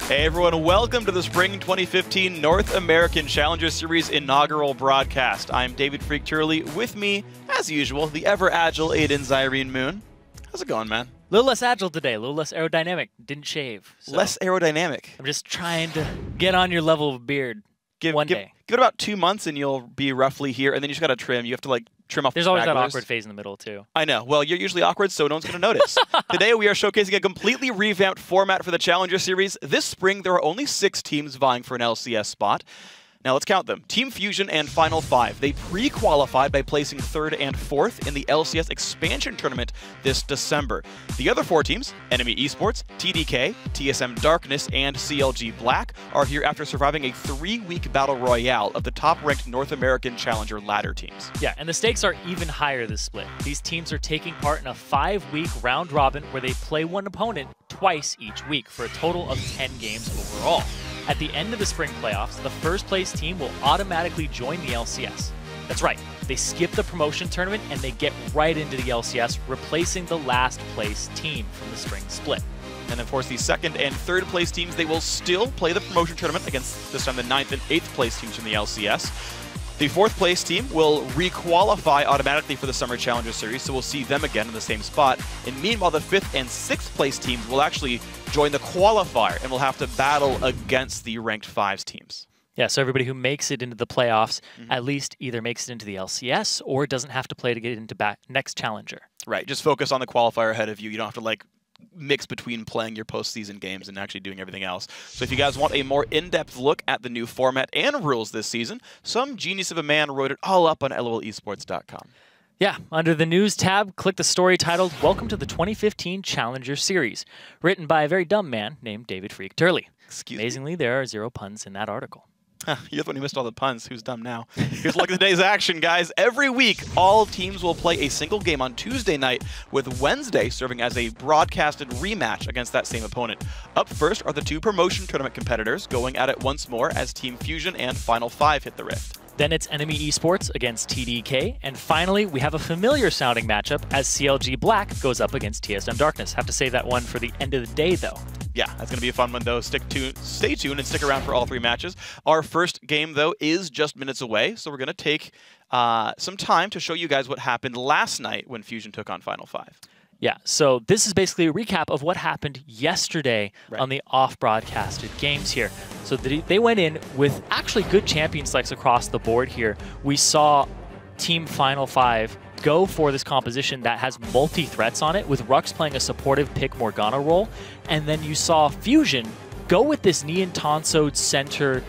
Hey everyone, welcome to the Spring 2015 North American Challenger Series inaugural broadcast. I'm David FLICKR. With me, as usual, the ever-agile Aiden Zyrene Moon. How's it going, man? A little less agile today, a little less aerodynamic. Didn't shave. So less aerodynamic? I'm just trying to get on your level of beard one day. Give it about 2 months and you'll be roughly here, and then you just got to trim. You have to, like, trim off There's the always stragglers. that awkward phase in the middle, too. I know. Well, you're usually awkward, so no one's going to notice. Today, we are showcasing a completely revamped format for the Challenger Series. This spring, there are only 6 teams vying for an LCS spot. Now, let's count them. Team Fusion and Final 5. They pre-qualified by placing 3rd and 4th in the LCS expansion tournament this December. The other 4 teams, Enemy Esports, TDK, TSM Darkness, and CLG Black, are here after surviving a 3-week battle royale of the top-ranked North American Challenger ladder teams. Yeah, and the stakes are even higher this split. These teams are taking part in a 5-week round robin where they play one opponent twice each week for a total of 10 games overall. At the end of the spring playoffs, the first place team will automatically join the LCS. That's right, they skip the promotion tournament and they get right into the LCS, replacing the last place team from the spring split. And of course, the 2nd and 3rd place teams, they will still play the promotion tournament against this time the 9th and 8th place teams from the LCS. The 4th place team will re-qualify automatically for the Summer Challenger Series, so we'll see them again in the same spot. And meanwhile, the 5th and 6th place teams will actually join the qualifier and will have to battle against the ranked 5s teams. Yeah, so everybody who makes it into the playoffs at least either makes it into the LCS or doesn't have to play to get into next Challenger. Right, just focus on the qualifier ahead of you. You don't have to, like, mix between playing your postseason games and actually doing everything else. So if you guys want a more in-depth look at the new format and rules this season, some genius of a man wrote it all up on lolesports.com. Yeah, under the News tab, click the story titled, Welcome to the 2015 Challenger Series, written by a very dumb man named David FLICKR. Amazingly, there are 0 puns in that article. You're the one who missed all the puns. Who's dumb now? Here's a look at today's action, guys. Every week, all teams will play a single game on Tuesday night, with Wednesday serving as a broadcasted rematch against that same opponent. Up first are the 2 promotion tournament competitors going at it once more as Team Fusion and Final 5 hit the rift. Then it's Enemy Esports against TDK, and finally, we have a familiar-sounding matchup as CLG Black goes up against TSM Darkness. Have to save that one for the end of the day, though. Yeah, that's going to be a fun one, though. Stay tuned and stick around for all 3 matches. Our first game, though, is just minutes away, so we're going to take some time to show you guys what happened last night when Fusion took on Final 5. Yeah, so this is basically a recap of what happened yesterday on the off-broadcasted games here. So they went in with actually good champion selects across the board here. We saw Team Final 5 go for this composition that has multi-threats on it, with Rux playing a supportive pick Morgana role. And then you saw Fusion go with this Neon Tonso center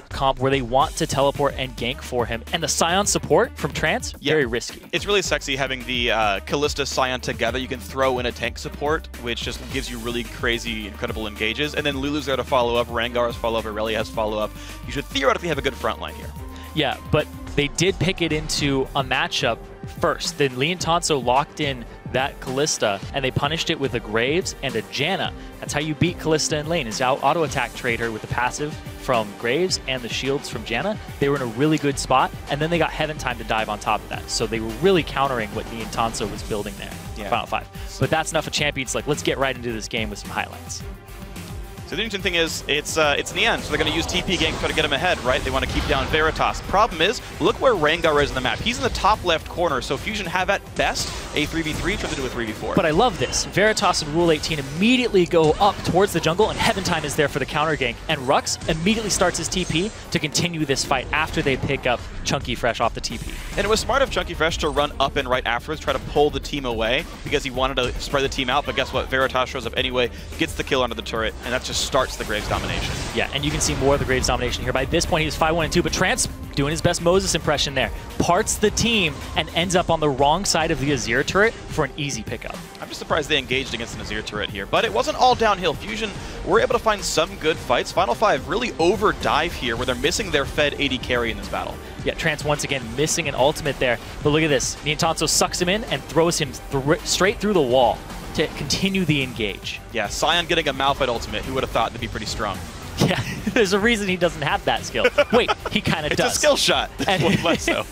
comp where they want to teleport and gank for him. And the Scion support from Trance, very risky. It's really sexy having the Kalista Scion together. You can throw in a tank support, which just gives you really crazy, incredible engages. And then Lulu's there to follow up, Rengar has follow up, Irelia has follow up. You should theoretically have a good front line here. Yeah, but they did pick it into a matchup first. Then Neon Tonso locked in that Kalista, and they punished it with a Graves and a Janna. That's how you beat Kalista in lane, is auto-attack trade her with the passive from Graves and the shields from Janna. They were in a really good spot, and then they got Heaven Time to dive on top of that. So they were really countering what Neon Tonso was building there in Final 5. But that's enough of champions. Like, let's get right into this game with some highlights. So the interesting thing is, it's Neon, so they're going to use TP gank to try to get him ahead, right? They want to keep down Veritas. Problem is, look where Rengar is in the map. He's in the top left corner, so Fusion have at best a 3v3, turns into a 3v4. But I love this. Veritas and Rule 18 immediately go up towards the jungle, and Heaven Time is there for the counter gank. And Rux immediately starts his TP to continue this fight after they pick up Chunky Fresh off the TP. And it was smart of Chunky Fresh to run up and right afterwards, try to pull the team away, because he wanted to spread the team out, but guess what? Veritas shows up anyway, gets the kill onto the turret, and that just starts the Graves domination. Yeah, and you can see more of the Graves domination here. By this point, he was 5-1-2, but Trance doing his best Moses impression there. Parts the team and ends up on the wrong side of the Azir turret for an easy pickup. I'm just surprised they engaged against an Azir turret here, but it wasn't all downhill. Fusion were able to find some good fights. Final 5 really over-dive here, where they're missing their fed AD carry in this battle. Yeah, Trance once again missing an ultimate there, but look at this. Neon Tonso sucks him in and throws him straight through the wall to continue the engage. Yeah, Scion getting a Malphite ultimate. Who would have thought that'd be pretty strong? Yeah, there's a reason he doesn't have that skill. Wait, he kind of does. It's a skill shot. Less so.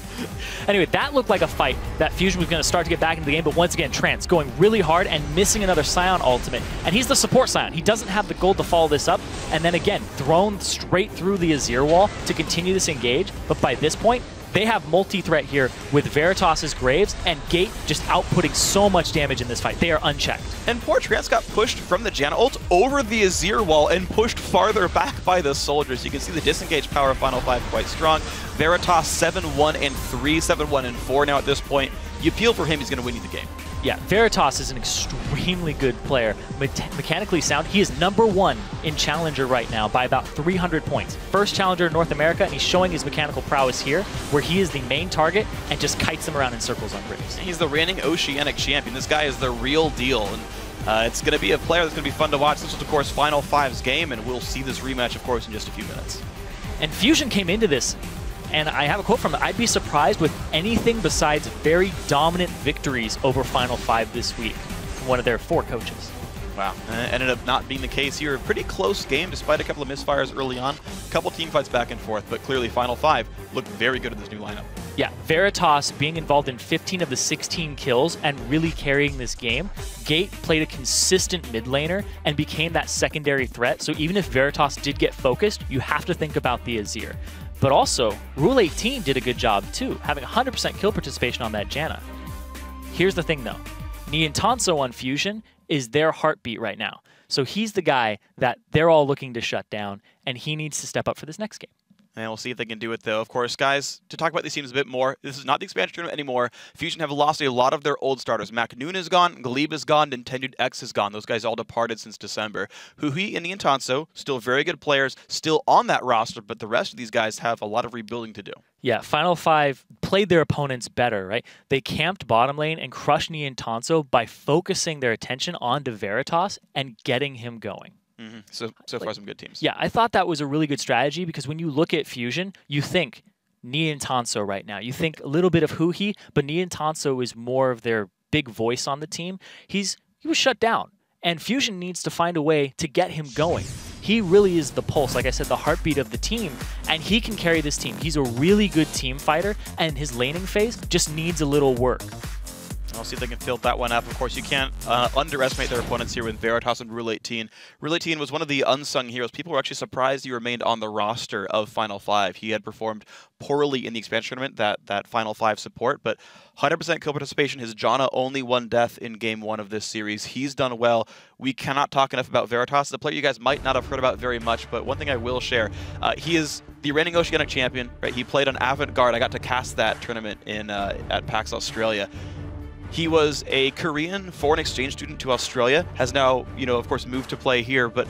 Anyway, that looked like a fight that Fusion was going to start to get back into the game, but once again, Trance going really hard and missing another Scion ultimate. And he's the support Scion. He doesn't have the gold to follow this up. And then again, thrown straight through the Azir wall to continue this engage. But by this point, they have multi-threat here with Veritas' Graves and Gate just outputting so much damage in this fight. They are unchecked. And poor Trance got pushed from the Janna ult over the Azir wall and pushed farther back by the soldiers. You can see the disengage power of Final 5 quite strong. Veritas 7-1 and 3, 7-1 and 4 now at this point. You feel for him, he's going to win you the game. Yeah, Veritas is an extremely good player. Mechanically sound. He is #1 in Challenger right now by about 300 points. First Challenger in North America, and he's showing his mechanical prowess here, where he is the main target and just kites them around in circles on Graves. He's the reigning Oceanic champion. This guy is the real deal. And it's going to be a player that's going to be fun to watch. This is, of course, Final 5's game, and we'll see this rematch, of course, in just a few minutes. And Fusion came into this, and I have a quote from it: "I'd be surprised with anything besides very dominant victories over Final 5 this week," from one of their 4 coaches. Wow. Ended up not being the case here. A pretty close game despite a couple of misfires early on. A couple team fights back and forth, but clearly Final 5 looked very good in this new lineup. Yeah, Veritas being involved in 15 of the 16 kills and really carrying this game. Gate played a consistent mid laner and became that secondary threat. So even if Veritas did get focused, you have to think about the Azir. But also, Rule 18 did a good job too, having 100% kill participation on that Janna. Here's the thing though, Niantanso on Fusion is their heartbeat right now. So he's the guy that they're all looking to shut down, and he needs to step up for this next game. And we'll see if they can do it, though. Of course, guys, to talk about these teams a bit more, this is not the expansion tournament anymore. Fusion have lost a lot of their old starters. Macnoon is gone, Glebe is gone, Nintendo X is gone. Those guys all departed since December. Huhi and Niantanso, still very good players, still on that roster, but the rest of these guys have a lot of rebuilding to do. Yeah, Final 5 played their opponents better, right? They camped bottom lane and crushed Niantanso by focusing their attention onto Veritas and getting him going. So far, some good teams. Yeah, I thought that was a really good strategy because when you look at Fusion, you think Niantanso right now. You think a little bit of Huhi, but Niantanso is more of their big voice on the team. He was shut down, and Fusion needs to find a way to get him going. He really is the pulse, like I said, the heartbeat of the team, and he can carry this team. He's a really good team fighter, and his laning phase just needs a little work. I'll see if they can fill that one up. Of course, you can't underestimate their opponents here with Veritas and Rule 18. Rule 18 was one of the unsung heroes. People were actually surprised he remained on the roster of Final 5. He had performed poorly in the expansion tournament, that Final 5 support, but 100% kill participation. His Janna only 1 death in Game 1 of this series. He's done well. We cannot talk enough about Veritas, the player you guys might not have heard about very much, but one thing I will share, he is the reigning Oceanic champion, right? He played on Avant-Garde. I got to cast that tournament at PAX Australia. He was a Korean foreign exchange student to Australia, has now, of course, moved to play here, but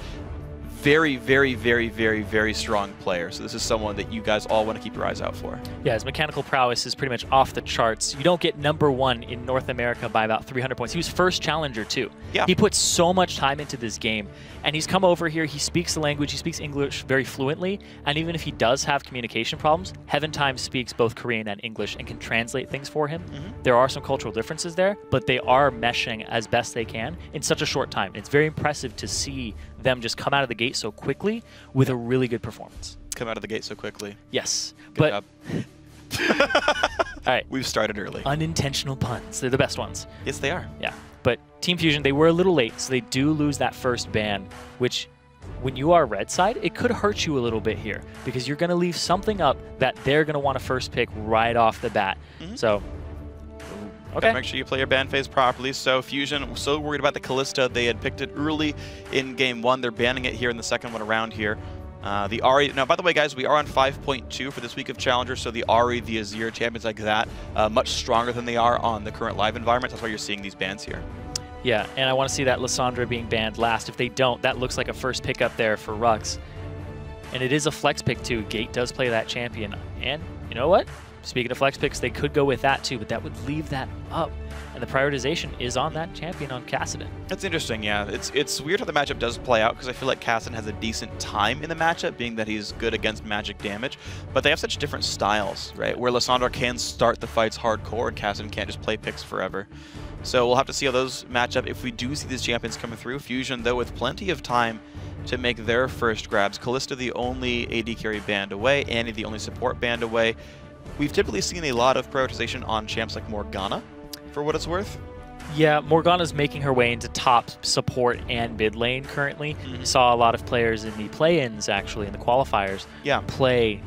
very, very, very, very, very strong player. So this is someone that you guys all want to keep your eyes out for. Yeah, his mechanical prowess is pretty much off the charts. You don't get #1 in North America by about 300 points. He was first challenger too. Yeah. He put so much time into this game, and he's come over here. He speaks the language. He speaks English very fluently, and even if he does have communication problems, Heaven Time speaks both Korean and English and can translate things for him. There are some cultural differences there, but they are meshing as best they can in such a short time. It's very impressive to see them just come out of the gate so quickly with a really good performance. Come out of the gate so quickly. Yes. Good job. All right. We've started early. Unintentional puns. They're the best ones. Yes, they are. Yeah. But Team Fusion, they were a little late, so they do lose that first ban, which when you are red side, it could hurt you a little bit here because you're going to leave something up that they're going to want to first pick right off the bat. So, okay. Make sure you play your ban phase properly. So Fusion was so worried about the Kalista, they had picked it early in Game 1. They're banning it here in the second one around here. The Ahri, now by the way guys, we are on 5.2 for this week of Challenger, so the Ahri, the Azir, champions like that, much stronger than they are on the current live environment. That's why you're seeing these bans here. Yeah, and I want to see that Lissandra being banned last. If they don't, that looks like a first pick up there for Rux. And it is a flex pick too. Gate does play that champion. And you know what? Speaking of flex picks, they could go with that too, but that would leave that up. And the prioritization is on that champion on Kassadin. That's interesting, yeah. It's weird how the matchup does play out because I feel like Kassadin has a decent time in the matchup, being that he's good against magic damage, but they have such different styles, right? Where Lissandra can start the fights hardcore and Kassadin can't just play picks forever. So we'll have to see how those match up if we do see these champions coming through. Fusion, though, with plenty of time to make their first grabs. Kalista the only AD carry banned away, Annie the only support banned away. we've typically seen a lot of prioritization on champs like Morgana, for what it's worth. Yeah, Morgana's making her way into top support and mid lane currently. Mm-hmm. Saw a lot of players in the play-ins, actually, in the qualifiers, play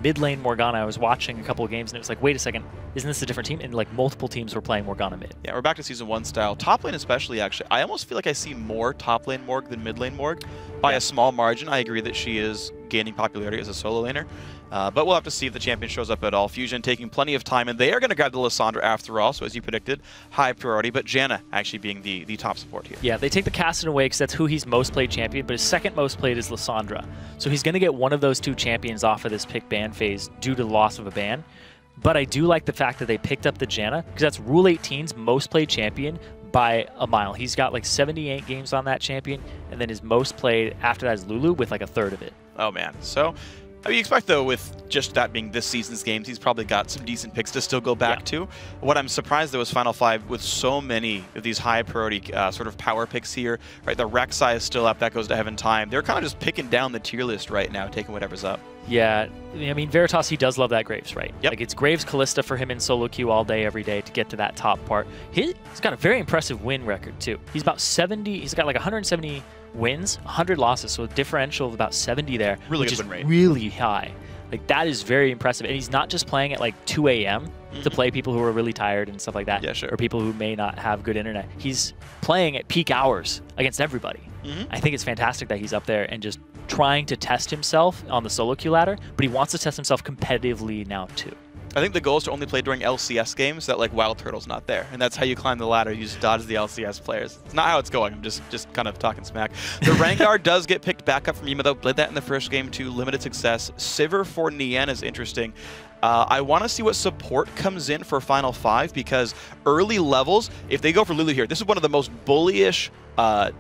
mid lane Morgana. I was watching a couple of games, and it was like, wait a second, isn't this a different team? And like multiple teams were playing Morgana mid. Yeah, we're back to Season 1 style. Top lane especially, actually. I almost feel like I see more top lane Morg than mid lane Morg. By a small margin, I agree that she is gaining popularity as a solo laner. But we'll have to see if the champion shows up at all. Fusion taking plenty of time, and they are going to grab the Lissandra after all, so as you predicted, high priority, but Janna actually being the top support here. Yeah, they take the Cassid away because that's who he's most played champion, but his second most played is Lissandra. So he's going to get one of those two champions off of this pick ban phase due to the loss of a ban. But I do like the fact that they picked up the Janna, because that's Rule 18's most played champion by a mile. He's got like 78 games on that champion, and then his most played after that is Lulu with like a third of it. Oh man, so I mean, you expect, though, with just that being this season's games, he's probably got some decent picks to still go back to. What I'm surprised, though, is Final 5 with so many of these high-priority sort of power picks here. Right, the Rek'Sai is still up. That goes to Heaven Time. They're kind of just picking down the tier list right now, taking whatever's up. Yeah, I mean, Veritas, he does love that Graves, right? Yep. Like, it's Graves Callista for him in solo queue all day, every day to get to that top part. He's got a very impressive win record, too. He's about 70, he's got like 170 wins, 100 losses, so a differential of about 70 there, really which good is win rate. Really high. Like, that is very impressive. And he's not just playing at like 2 a.m. to play people who are really tired and stuff like that, Yeah, sure. or people who may not have good internet. He's playing at peak hours against everybody. I think it's fantastic that he's up there and just trying to test himself on the solo queue ladder, but he wants to test himself competitively now too. I think the goal is to only play during LCS games so that like Wild Turtle's not there, and that's how you climb the ladder. You just dodge the LCS players. It's not how it's going. I'm just kind of talking smack. The Rengar does get picked back up from Yima though. Played that in the first game too. Limited success. Sivir for Nien is interesting. I want to see what support comes in for Final 5 because early levels, if they go for Lulu here, this is one of the most bullyish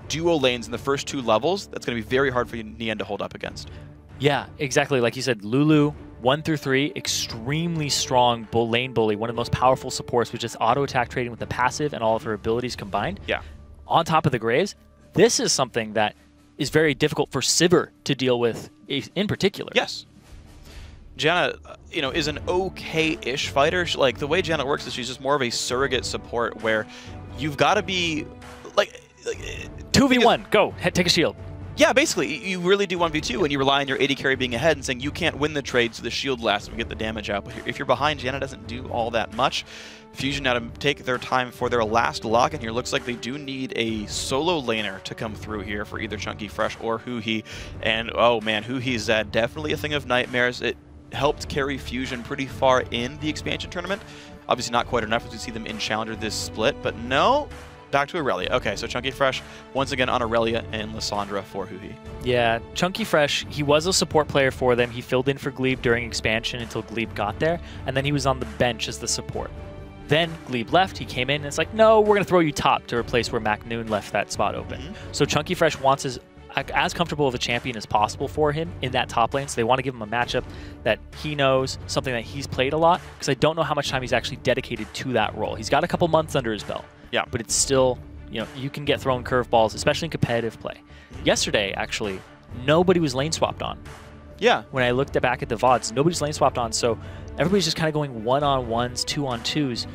duo lanes in the first 2 levels. That's going to be very hard for Nien to hold up against. Yeah, exactly. Like you said, Lulu 1 through 3, extremely strong lane bully, one of the most powerful supports with just auto attack trading with the passive and all of her abilities combined. Yeah. On top of the Graves, this is something that is very difficult for Sivir to deal with in particular. Yes. Janna, is an okay-ish fighter. Like, the way Janna works is she's just more of a surrogate support where you've got to be, like 2v1, go, take a shield. Yeah, basically, you really do 1v2 and you rely on your AD carry being ahead and saying you can't win the trade so the shield lasts and we get the damage out. But if you're behind, Janna doesn't do all that much. Fusion now to take their time for their last login here. Looks like they do need a solo laner to come through here for either Chunky Fresh or Huhi. And, oh man, Huhi's definitely a thing of nightmares. It helped carry Fusion pretty far in the expansion tournament. Obviously not quite enough as we see them in Challenger this split, but no. Back to Aurelia. Okay, so Chunky Fresh once again on Aurelia and Lissandra for Huhi. Yeah, Chunky Fresh, he was a support player for them. He filled in for Glebe during expansion until Glebe got there, and then he was on the bench as the support. Then Glebe left, he came in, and it's like, no, we're going to throw you top to replace where Mac Noon left that spot open. So Chunky Fresh wants as comfortable of a champion as possible for him in that top lane, so they want to give him a matchup that he knows, something that he's played a lot, because I don't know how much time he's actually dedicated to that role. He's got a couple months under his belt. Yeah. But it's still, you can get thrown curveballs, especially in competitive play. Yesterday, actually, nobody was lane swapped on. Yeah. When I looked back at the VODs, nobody's lane swapped on, so everybody's just kind of going 1-on-1s, 2-on-2s.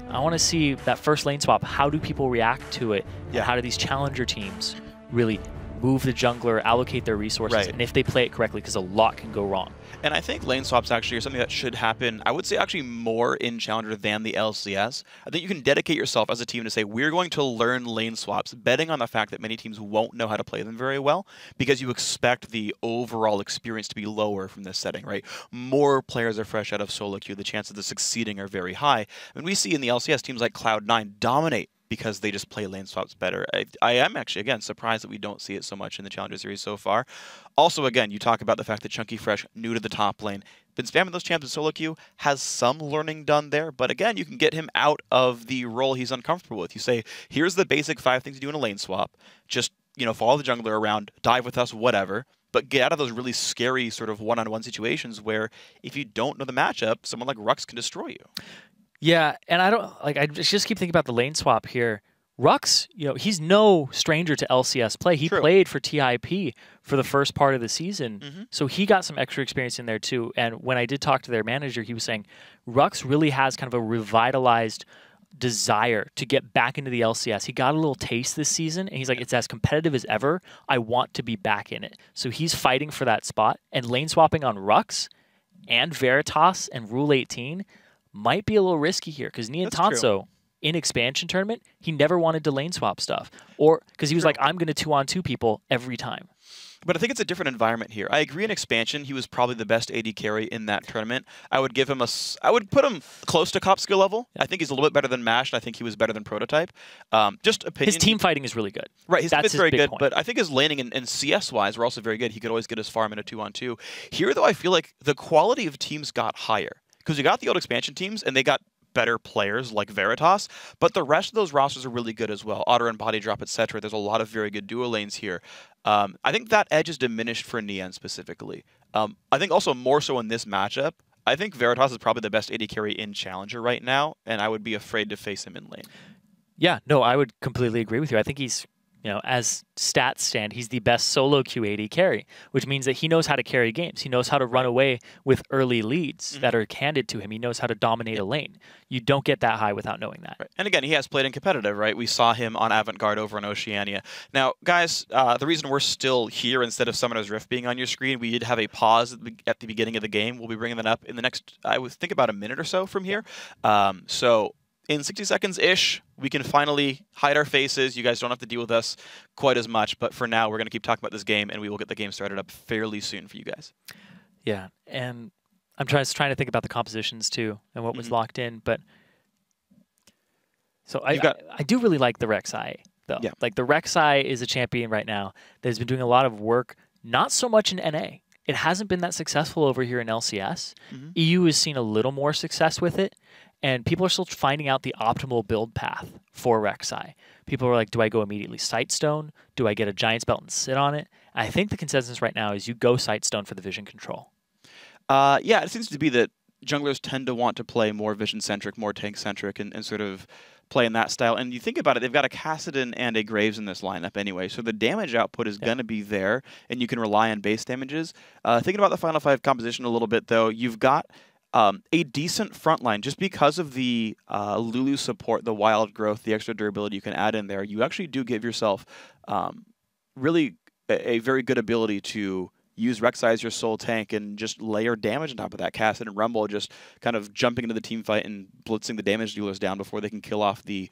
I want to see that first lane swap. How do people react to it? Yeah. And how do these challenger teams really move the jungler, allocate their resources, right. And if they play it correctly, because a lot can go wrong. And I think lane swaps actually are something that should happen, I would say actually more in Challenger than the LCS. I think you can dedicate yourself as a team to say, we're going to learn lane swaps, betting on the fact that many teams won't know how to play them very well, because you expect the overall experience to be lower from this setting, right? More players are fresh out of solo queue, the chances of succeeding are very high. I mean, we see in the LCS teams like Cloud9 dominate because they just play lane swaps better. I am actually, again, surprised that we don't see it so much in the Challenger Series so far. Also, again, you talk about the fact that Chunky Fresh, new to the top lane, been spamming those champs in solo queue, has some learning done there, but again, you can get him out of the role he's uncomfortable with. You say, here's the basic 5 things you do in a lane swap. Just, follow the jungler around, dive with us, whatever. But get out of those really scary sort of one-on-one situations where if you don't know the matchup, someone like Rux can destroy you. Yeah, and I just keep thinking about the lane swap here. Rux, he's no stranger to LCS play. He played for TIP for the first part of the season, so he got some extra experience in there too. And when I did talk to their manager, he was saying Rux really has kind of a revitalized desire to get back into the LCS. He got a little taste this season, and he's like, it's as competitive as ever. I want to be back in it. So he's fighting for that spot, and lane swapping on Rux and Veritas and Rule 18 might be a little risky here, because Niantanso, in expansion tournament, he never wanted to lane swap stuff, or because he was like, I'm going to 2-on-2 people every time. But I think it's a different environment here. I agree in expansion, he was probably the best AD carry in that tournament. I would give him I would put him close to cop skill level. I think he's a little bit better than Mash, and I think he was better than Prototype. Just opinion. His team fighting is really good. Right, his team is very good, but I think his laning and CS-wise were also very good. He could always get his farm in a 2-on-2. Here, though, I feel like the quality of teams got higher, because you got the old expansion teams, and they got better players like Veritas, but the rest of those rosters are really good as well. Otter and Body Drop, etc. There's a lot of very good duo lanes here. I think that edge is diminished for Nian specifically. I think also more so in this matchup, I think Veritas is probably the best AD carry in Challenger right now, and I would be afraid to face him in lane. Yeah, no, I would completely agree with you. I think he's, as stats stand, he's the best solo Q80 carry, which means that he knows how to carry games. He knows how to run away with early leads that are handed to him. He knows how to dominate a lane. You don't get that high without knowing that. Right. And again, he has played in competitive, right? We saw him on Avant-Garde over in Oceania. Now, guys, the reason we're still here instead of Summoner's Rift being on your screen, we did have a pause at the beginning of the game. We'll be bringing that up in the next, I would think, about a minute or so from here. So in 60 seconds-ish, we can finally hide our faces. You guys don't have to deal with us quite as much. But for now, we're going to keep talking about this game, and we will get the game started up fairly soon for you guys. Yeah, and I'm trying to think about the compositions, too, and what was locked in. But so I do really like the Rek'Sai, though. Yeah. Like, the Rek'Sai is a champion right now that has been doing a lot of work, not so much in NA. It hasn't been that successful over here in LCS. EU has seen a little more success with it. And people are still finding out the optimal build path for Rek'Sai. People are like, do I go immediately Sightstone? Do I get a Giant's Belt and sit on it? I think the consensus right now is you go Sightstone for the vision control. Yeah, it seems to be that junglers tend to want to play more vision-centric, more tank-centric, and sort of play in that style. And you think about it, they've got a Kassadin and a Graves in this lineup anyway, so the damage output is going to be there, and you can rely on base damages. Thinking about the Final 5 composition a little bit, though, you've got a decent front line, just because of the Lulu support, the wild growth, the extra durability you can add in there. You actually do give yourself really a very good ability to use Rek'Sai as your sole tank and just layer damage on top of that. Kassadin and Rumble just kind of jumping into the team fight and blitzing the damage dealers down before they can kill off the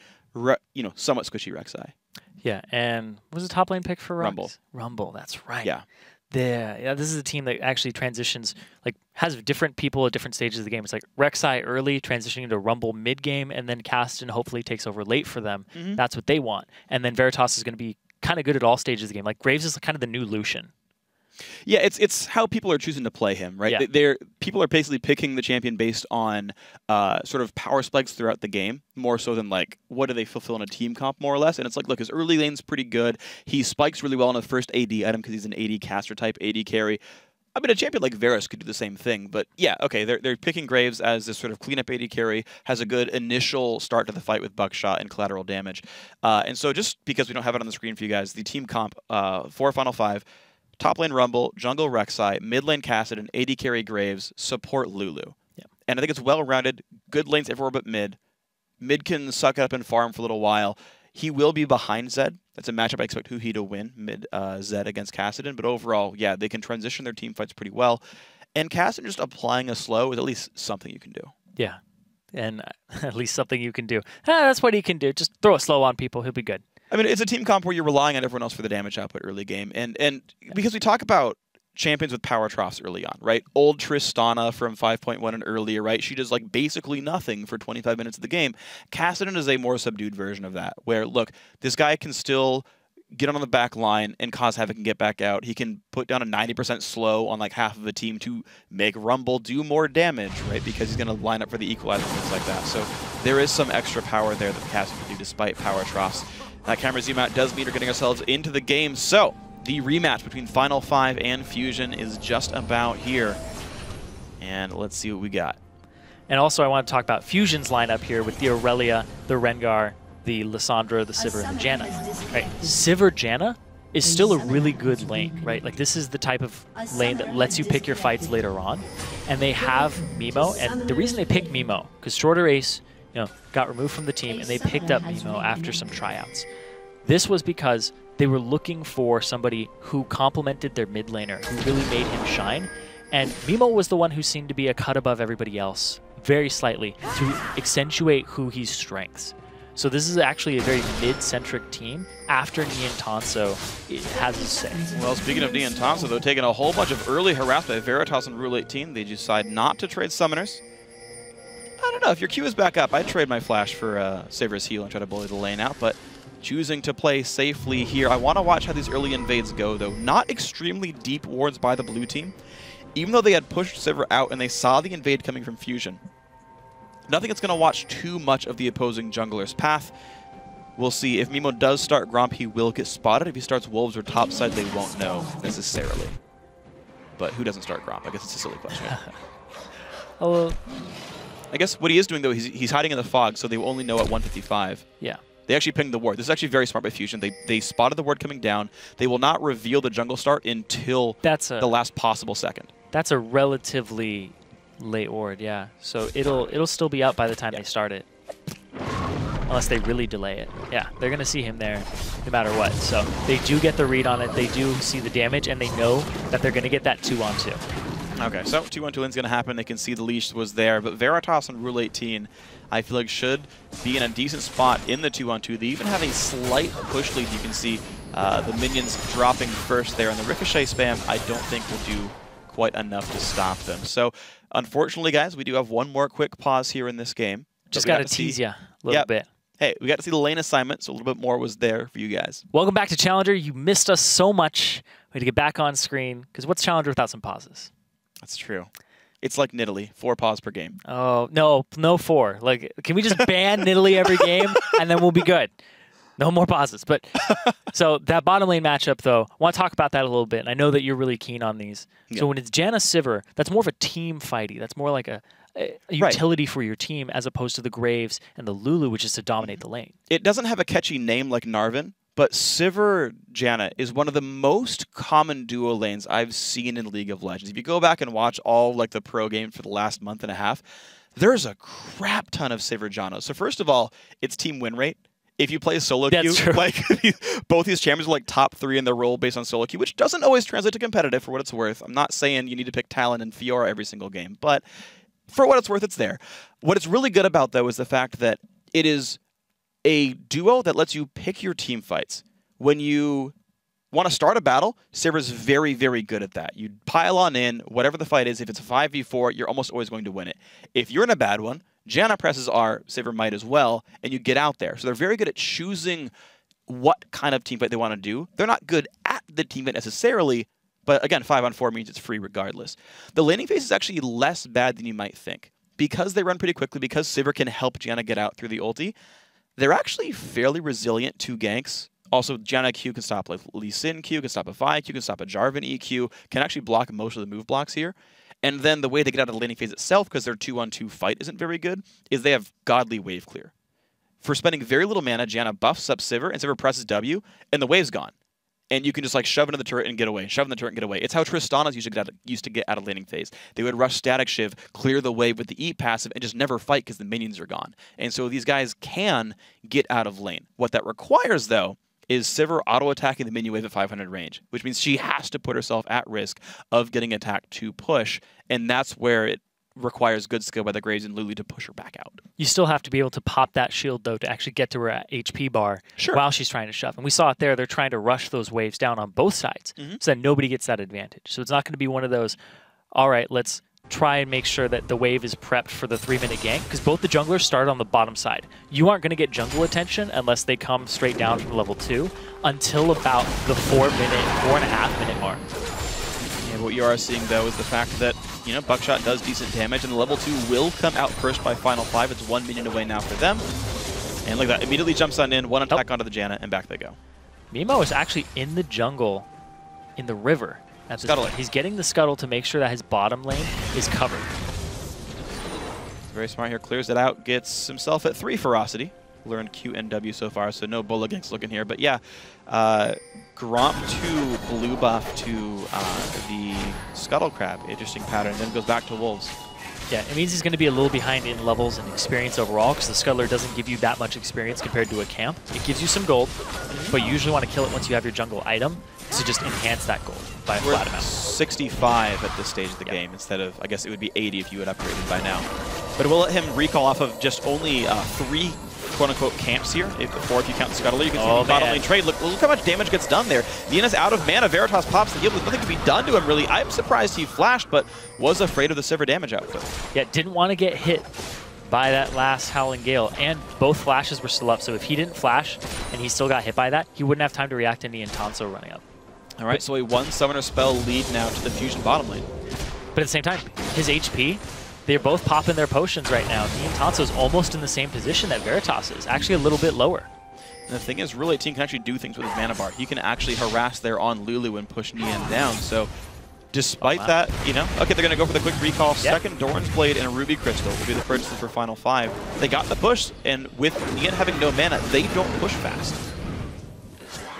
somewhat squishy Rek'Sai. Yeah, and what was the top lane pick for Rux? Rumble. Rumble, that's right. Yeah. Yeah, this is a team that actually transitions, like, has different people at different stages of the game. It's like Rek'Sai early, transitioning into Rumble mid-game, and then Kassadin hopefully takes over late for them. That's what they want. And then Veritas is going to be kind of good at all stages of the game. Like, Graves is kind of the new Lucian. Yeah, it's how people are choosing to play him, right? Yeah. People are basically picking the champion based on sort of power spikes throughout the game, more so than like what do they fulfill in a team comp, more or less. And it's like, look, his early lane's pretty good. He spikes really well on the first AD item because he's an AD caster type, AD carry. I mean, a champion like Varus could do the same thing, but yeah, okay, they're picking Graves as this sort of cleanup AD carry, has a good initial start to the fight with buckshot and collateral damage. And so just because we don't have it on the screen for you guys, the team comp for Final 5, top lane Rumble, jungle Rek'Sai, mid lane Kassadin, AD carry Graves, support Lulu. Yeah. And I think it's well-rounded, good lanes everywhere but mid. Mid can suck it up and farm for a little while. He will be behind Zed. That's a matchup I expect Huhi to win, mid Zed against Kassadin. But overall, yeah, they can transition their team fights pretty well. And Kassadin just applying a slow is at least something you can do. Yeah, and at least something you can do. That's what he can do. Just throw a slow on people. He'll be good. I mean, it's a team comp where you're relying on everyone else for the damage output early game. And because we talk about champions with power troughs early on, right? Old Tristana from 5.1 and earlier, right? She does like basically nothing for 25 minutes of the game. Kassadin is a more subdued version of that, where, look, this guy can still get on the back line and cause havoc and get back out. He can put down a 90% slow on like half of the team to make Rumble do more damage, right? Because he's going to line up for the equalizer and things like that. So there is some extra power there that Kassadin can do despite power troughs. That camera zoom out does mean we're getting ourselves into the game. So the rematch between Final 5 and Fusion is just about here. And let's see what we got. And also I want to talk about Fusion's lineup here with the Aurelia, the Rengar, the Lissandra, the Sivir, and the Janna. Right? Sivir Janna is still a really good lane, right? Like this is the type of lane that lets you pick your fights later on. And they have Mimo, and the reason they picked Mimo, because Shorter Ace, got removed from the team, and they picked up Mimo after some tryouts. This was because they were looking for somebody who complemented their mid laner, who really made him shine. And Mimo was the one who seemed to be a cut above everybody else, very slightly, to accentuate who he's strengths. So this is actually a very mid-centric team after Nian Tanso has his say. Well, speaking of Nian Tanso, though, taking a whole bunch of early harassment by Veritas and Rule 18, they decide not to trade summoners. I don't know, if your Q is back up, I'd trade my flash for Saber's heal and try to bully the lane out, but choosing to play safely here. I want to watch how these early invades go, though. Not extremely deep wards by the blue team. Even though they had pushed Sivir out and they saw the invade coming from Fusion, nothing that's going to watch too much of the opposing jungler's path. We'll see. If Mimo does start Gromp, he will get spotted. If he starts Wolves or topside, they won't know necessarily. But who doesn't start Gromp? I guess it's a silly question. Oh, I guess what he is doing, though, he's hiding in the fog, so they will only know at 155. Yeah. They actually pinged the ward. This is actually very smart by Fusion. They spotted the ward coming down. They will not reveal the jungle start until the last possible second. That's a relatively late ward, yeah. So it'll still be up by the time they start it. Unless they really delay it. Yeah, they're going to see him there no matter what. So they do get the read on it. They do see the damage, and they know that they're going to get that 2-on-2. Okay, so 2-on-2 lane's going to happen. They can see the leash was there. But Veritas and Rule 18, I feel like, should be in a decent spot in the 2-on-2. They even have a slight push lead. You can see the minions dropping first there. And the Ricochet spam, I don't think will do quite enough to stop them. So, unfortunately, guys, we do have one more quick pause here in this game. Just got to tease you a little bit. Hey, we got to see the lane assignment, so a little bit more was there for you guys. Welcome back to Challenger. You missed us so much. We had to get back on screen, because what's Challenger without some pauses? That's true. It's like Nidalee, 4 pauses per game. Oh, no 4. Like, can we just ban Nidalee every game, and then we'll be good? No more pauses. But so that bottom lane matchup, though, I want to talk about that a little bit. And I know that you're really keen on these. Yeah. So when it's Janna Sivir, that's more of a team fighty. That's more like a utility for your team as opposed to the Graves and the Lulu, which is to dominate the lane. It doesn't have a catchy name like Narvin, but Sivir Janna is one of the most common duo lanes I've seen in League of Legends. If you go back and watch all like the pro games for the last month and a half, there's a crap ton of Sivir Janna. So first of all, it's team win rate. If you play solo queue, like both these champions are like top 3 in their role based on solo queue, which doesn't always translate to competitive for what it's worth. I'm not saying you need to pick Talon and Fiora every single game, but for what it's worth, it's there. What it's really good about, though, is the fact that it is a duo that lets you pick your team fights. When you want to start a battle, Sivir's very, very good at that. You pile on in, whatever the fight is. If it's a 5v4, you're almost always going to win it. If you're in a bad one, Janna presses R, Sivir might as well, and you get out there. So they're very good at choosing what kind of team fight they want to do. They're not good at the team fight necessarily, but again, 5-on-4 means it's free regardless. The laning phase is actually less bad than you might think. Because they run pretty quickly, because Sivir can help Janna get out through the ulti, they're actually fairly resilient to ganks. Also, Janna Q can stop like Lee Sin Q, can stop a Vi Q, can stop a Jarvan EQ, can actually block most of the move blocks here. And then the way they get out of the laning phase itself, because their 2-on-2 fight isn't very good, is they have godly wave clear. For spending very little mana, Janna buffs up Sivir, and Sivir presses W, and the wave's gone. And you can just like shove into the turret and get away, shove in the turret and get away. It's how Tristana's used to get out of laning phase. They would rush Static Shiv, clear the wave with the E passive, and just never fight because the minions are gone. And so these guys can get out of lane. What that requires, though, is Sivir auto-attacking the minion wave at 500 range, which means she has to put herself at risk of getting attacked to push, and that's where it requires good skill by the Graves and Lulu to push her back out. You still have to be able to pop that shield, though, to actually get to her HP bar while she's trying to shove. And we saw it there. They're trying to rush those waves down on both sides so that nobody gets that advantage. So it's not going to be one of those, all right, let's try and make sure that the wave is prepped for the 3-minute gank, because both the junglers start on the bottom side. You aren't going to get jungle attention unless they come straight down from level 2 until about the 4.5-minute mark. And what you are seeing, though, is the fact that, you know, Buckshot does decent damage, and the level 2 will come out first by Final 5. It's 1 minion away now for them. And look at that, immediately jumps on in, one attack onto the Janna, and back they go. Mimo is actually in the jungle in the river. He's getting the scuttle to make sure that his bottom lane is covered. Very smart here, clears it out, gets himself at 3 ferocity. learned Q and W so far, so no Bola Ganks looking here. But yeah, Gromp to blue buff to the Scuttle Crab. Interesting pattern. Then goes back to Wolves. Yeah, it means he's going to be a little behind in levels and experience overall because the Scuttler doesn't give you that much experience compared to a camp. It gives you some gold, but you usually want to kill it once you have your jungle item to just enhance that gold by a flat amount. 65 at this stage of the game instead of, I guess it would be 80 if you had upgraded by now. But we'll let him recall off of just only 3 quote-unquote camps here, 4 if you count the Scuttler. You can see the bottom lane trade. Look how much damage gets done there. Nia's out of mana. Veritas pops the heal. There's nothing to be done to him, really. I'm surprised he flashed, but was afraid of the Sivir damage output. Yeah, didn't want to get hit by that last Howling Gale, and both flashes were still up, so if he didn't flash and he still got hit by that, he wouldn't have time to react to Nia and Tanso running up. All right, so a 1 Summoner spell lead now to the Fusion bottom lane. But at the same time, his HP, they're both popping their potions right now. Nia and Tanso's almost in the same position that Veritas is, actually a little bit lower. And the thing is, Relay Team can actually do things with his mana bar. He can actually harass there on Lulu and push Nian down. So despite that, you know, okay, they're going to go for the quick recall. Yep. Second Doran's Blade and a Ruby Crystal will be the purchases for Final 5. They got the push, and with Nian having no mana, they don't push fast.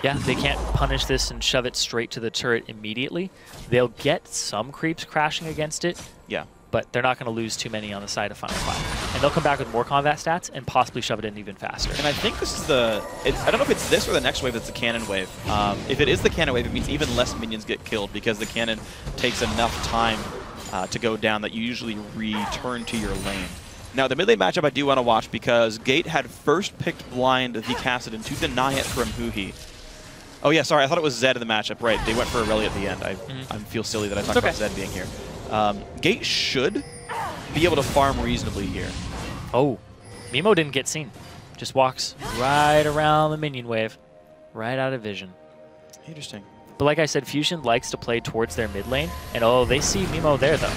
Yeah, they can't punish this and shove it straight to the turret immediately. They'll get some creeps crashing against it. Yeah. But they're not going to lose too many on the side of Final 5. And they'll come back with more combat stats and possibly shove it in even faster. And I think this is the... I don't know if it's this or the next wave that's the cannon wave. If it is the cannon wave, it means even less minions get killed because the cannon takes enough time to go down that you usually return to your lane. Now, the mid lane matchup I do want to watch because Gate had first picked blind the Kassadin to deny it from Huhi. Oh yeah, sorry, I thought it was Zed in the matchup. Right, they went for Aurelia at the end. I feel silly that I talked about Zed being here. Gate should be able to farm reasonably here. Oh, Mimo didn't get seen. Just walks right around the minion wave, right out of vision. Interesting. But like I said, Fusion likes to play towards their mid lane, and oh, they see Mimo there though.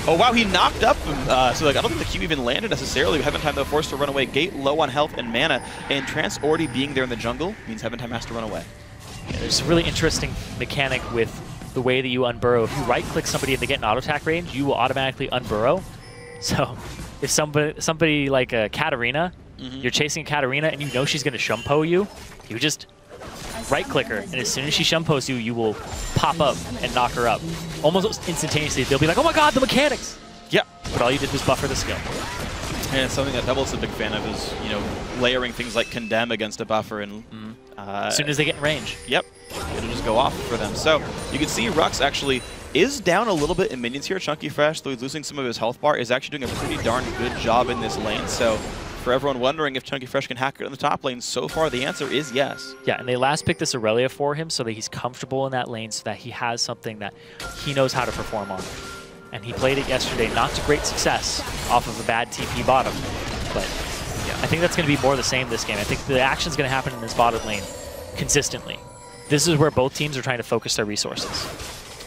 Oh wow, he knocked up him. So like, I don't think the Q even landed necessarily. Heaventime though forced to run away. Gate low on health and mana, and Trance already being there in the jungle means Heaventime has to run away. Yeah, there's a really interesting mechanic with the way that you unburrow. If you right-click somebody and they get an auto-attack range, you will automatically unburrow. So if somebody like a Katarina, you're chasing Katarina and you know she's going to shumpo you, you just right-click her, and as soon as she shumpos you, you will pop up and knock her up. Almost instantaneously, they'll be like, oh my god, the mechanics! Yeah. But all you did was buffer the skill. And it's something that Devil's a big fan of is, you know, layering things like Condemn against a buffer and... as soon as they get in range. Yep. It'll just go off for them. So you can see Rux actually is down a little bit in minions here. Chunky Fresh, though he's losing some of his health bar, is actually doing a pretty darn good job in this lane. So for everyone wondering if Chunky Fresh can hack it in the top lane, so far the answer is yes. Yeah, and they last picked this Aurelia for him so that he's comfortable in that lane so that he has something that he knows how to perform on. And he played it yesterday, not to great success off of a bad TP bottom. But yeah, I think that's going to be more the same this game. I think the action's going to happen in this bottom lane consistently. This is where both teams are trying to focus their resources.